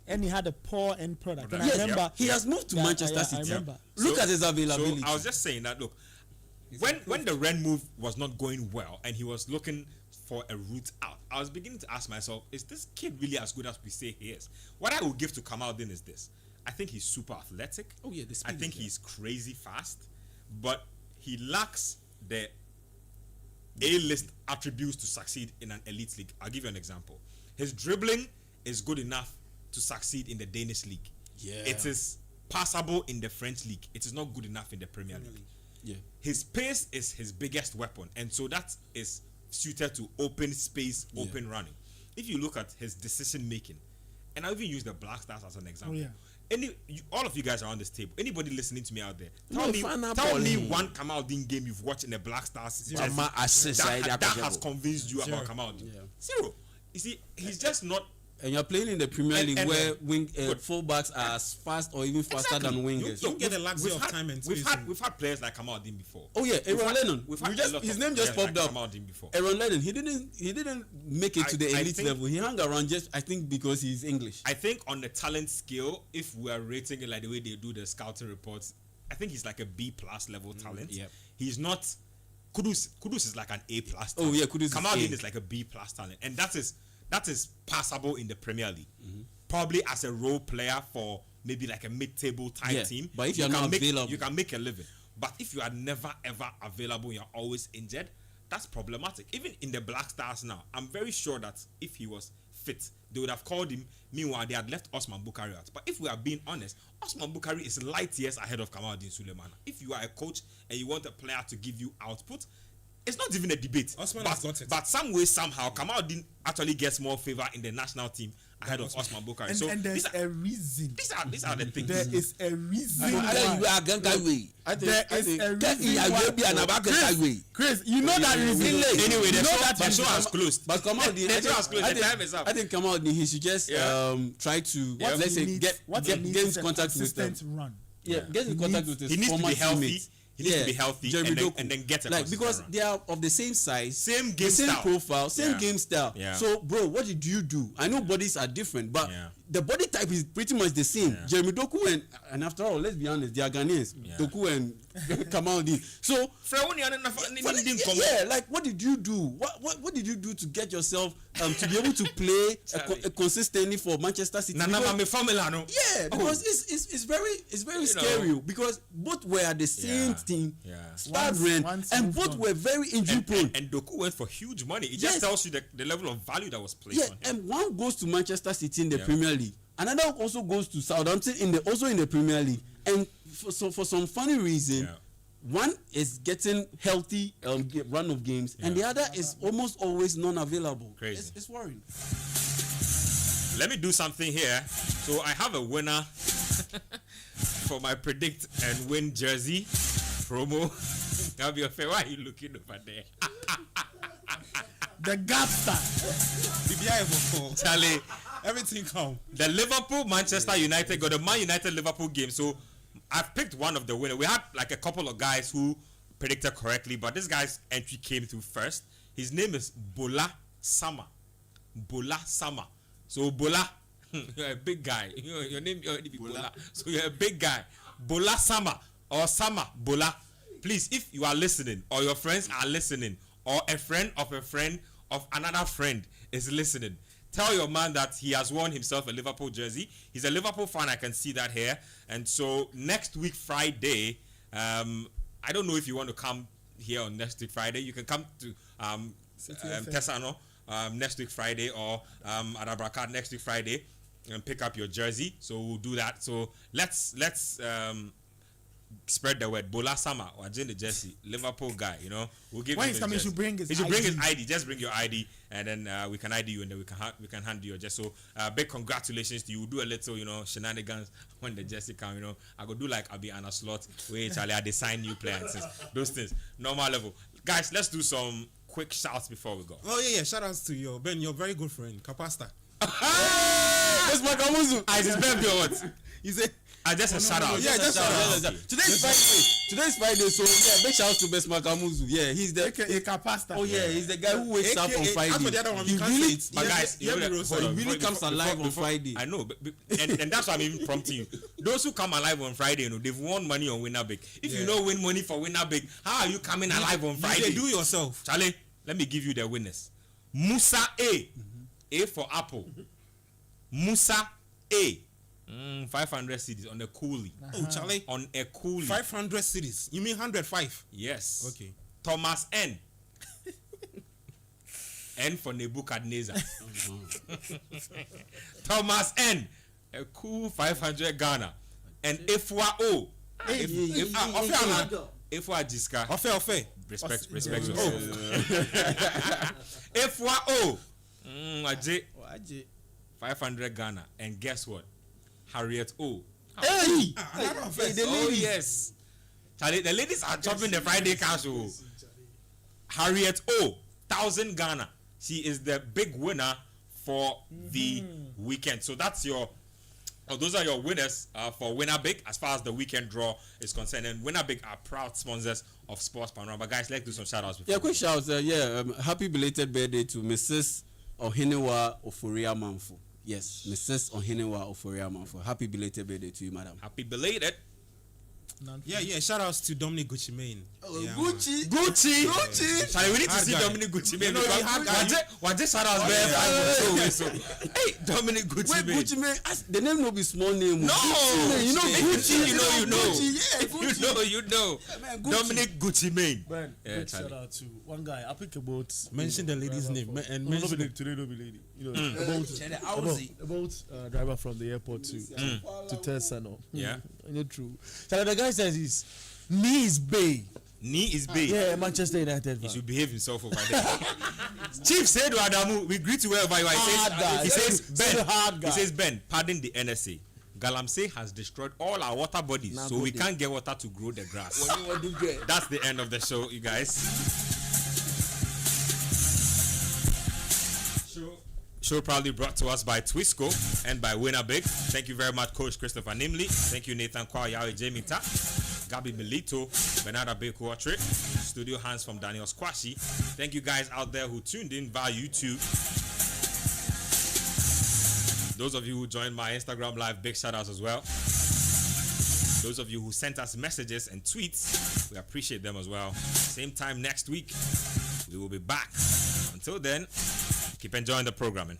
and he had a poor end product. And I Yes, remember he has moved to Manchester I City. remember. Look at his availability. So I was just saying that, look, when the Ren move was not going well and he was looking for a route out, I was beginning to ask myself, is this kid really as good as we say he is? What I will give to Kamaldeen is this. I think he's super athletic. Oh, yeah, the speed I think is there. he's crazy fast, but he lacks the A-list attributes to succeed in an elite league. I'll give you an example. His dribbling is good enough to succeed in the Danish league. Yeah. It is passable in the French league. It is not good enough in the Premier League. Yeah. His pace is his biggest weapon, and so that is suited to open space, open running. If you look at his decision making, and I'll even use the Black Stars as an example. All of you guys around this table, anybody listening to me out there, tell me one Kamaldeen game you've watched in the Black Stars jersey that has convinced you about Kamaldeen. Zero. You see, he's just not. And you're playing in the Premier League where fullbacks are as fast or even faster than wingers. You get a luxury of time and space. We've had players like Kamaldeen before. Oh yeah, Aaron Lennon. His name just popped up. Before. Aaron Lennon. He didn't make it to the elite level. He hung around I think because he's English. I think on the talent scale, if we are rating it like the way they do the scouting reports, I think he's like a B+ level talent. Yep. He's not. Kudus is like an A+. Talent. Oh yeah, Kudus. Kamaldeen is like a B+ talent, and that is passable in the Premier League. Probably as a role player for maybe like a mid-table type team. But if you're not available, you can make a living. But if you are never ever available, you're always injured, that's problematic. Even in the Black Stars now, I'm very sure that if he was fit, they would have called him. Meanwhile, they had left Osman Bukhari out. But if we are being honest, Osman Bukhari is light years ahead of Kamaldeen Sulemana. If you are a coach and you want a player to give you output, it's not even a debate. Osman has got it. But some way, somehow, Kamaldeen actually gets more favor in the national team ahead of Osman Bukhari. And, so and there's a reason. These are the things. There is a reason. Chris, you know that reason. Anyway, the show has closed. But Kamaldeen, the time is up. I think Kamaldeen, he should just try to let's say get into contact with them. Get in contact with his He needs to former be healthy. teammates. He needs to be healthy and then get a because they are of the same size, same game same style. profile, same game style. Yeah. So, bro, what did you do? I know bodies are different, but the body type is pretty much the same. Jeremy Doku and after all, let's be honest, they are Ghanaians. Doku and Kamaldeen. So, like, what did you do? What did you do to get yourself to be able to play consistently for Manchester City? Because it's very scary because both were at the same team, Stade Rennes, and both were very injury prone. And Doku went for huge money. It just tells you the level of value that was placed on him. And one goes to Manchester City in the Premier League. Another also goes to Southampton in the Premier League. And for some funny reason, one is getting healthy run of games, and the other is almost always non-available. Crazy. It's worrying. Let me do something here. So I have a winner for my predict and win jersey promo. That'll be a fair. Why are you looking over there? The Gapster. Charlie, Everything come. the Liverpool Manchester United got the Man United Liverpool game. So I've picked one of the winners. We had like a couple of guys who predicted correctly, but this guy's entry came through first. His name is Bola Sama. Bola Sama. So Bola, you're a big guy. Your name already be Bola. So you're a big guy. Bola Sama or Sama Bola. Please, if you are listening or your friends are listening or a friend of another friend is listening, tell your man that he has won himself a Liverpool jersey. He's a Liverpool fan. I can see that here. And so next week Friday, I don't know if you want to come here on next week Friday. You can come to Tesano next week Friday or Adabraka next week Friday and pick up your jersey. So we'll do that. So let's spread the word. Bola Sama or the jersey, Liverpool guy. You know, we'll give When him he's his coming, he jersey. should bring his He should bring his ID. ID. Just bring your ID, and then we can ID you, and then we can hand you your jersey. So big congratulations to you. We'll do a little, shenanigans when the jersey come. I go do like I'll be on a slot where Charlie I design new players, those things. Normal level, guys. Let's do some quick shouts before we go. Oh yeah. Shout outs to your very good friend Kapasta. Where's Makamuzu? I just Ben what? He said, I just a shout out. Yeah, just shout out. Today's Friday, so yeah, big shout out to Best Makamuzu. Yeah, he's the Pasta. Oh yeah, he's the guy who wakes up on Friday. As for the other one, He you can't really- say it. But guys, he really comes alive on Friday. I know, and that's why I'm even prompting you. Those who come alive on Friday, they've won money on Winner Big. If you don't win money for Winner Big, how are you coming alive on Friday? Do yourself. Charlie, let me give you the winners. Musa A. A for Apple. Musa A. 500 cedis on a coolie. Oh, Charlie. On a coolie. 500 cities. You mean 105? Yes. Okay. Thomas N. N for Nebuchadnezzar. Thomas N. A cool 500 Ghana. And Ifwa O. Ifwa Jiska. Ofe. Respect yourself. Ifwa O. Aje. 500 Ghana. And guess what? Harriet O. Hey! Oh yes. Charlie, the ladies are chopping the Friday cash. Harriet O. 1,000 Ghana. She is the big winner for the weekend. So that's those are your winners for Winner Big as far as the weekend draw is concerned. And Winner Big are proud sponsors of Sports Panorama. Guys, let's do some shout outs. Yeah, quick shout out. Happy belated birthday to Mrs. Ohinewa Oforia Manfo. Yes, Mrs. Ohinewa Oforia Manfo. Happy belated birthday to you, madam. Happy belated. Yeah. Shout outs to Dominic Gucci Mane. Gucci. Charlie, we need to Hard see guy. Dominic Gucci Mane. No, he hard guy. What just shout outs Hey, Dominic Gucci Mane. Gucci Mane. The name no be small name. No, Gucci, Gucci, you know. Gucci, You know. man, Gucci. Dominic Gucci Mane. Ben, Yeah, big Charlie. shout out to one guy. I think about Mention the lady's name and no, mention not today, no be lady. About driver from the airport to Tesano. Yeah. True. So the guy says his knee is bay. Knee is big. Yeah, Manchester United. He fan. should behave himself over there. Chief said to Adamu, we greet you wherever you are. He says, Ben, pardon the NSA. Galamsey has destroyed all our water bodies, so we can't get water to grow the grass. That's the end of the show, you guys. Show proudly brought to us by Twisco and by Winner Big. Thank you very much, Coach Christopher Nimley. Thank you, Nathan Kwa, Yawe Jamie Ta, Gabi Milito, Bernardo Bekuatre, studio hands from Daniel Squashy. Thank you guys out there who tuned in via YouTube. Those of you who joined my Instagram live, big shout outs as well. Those of you who sent us messages and tweets, we appreciate them as well. Same time next week, we will be back. Until then, keep enjoying the programming.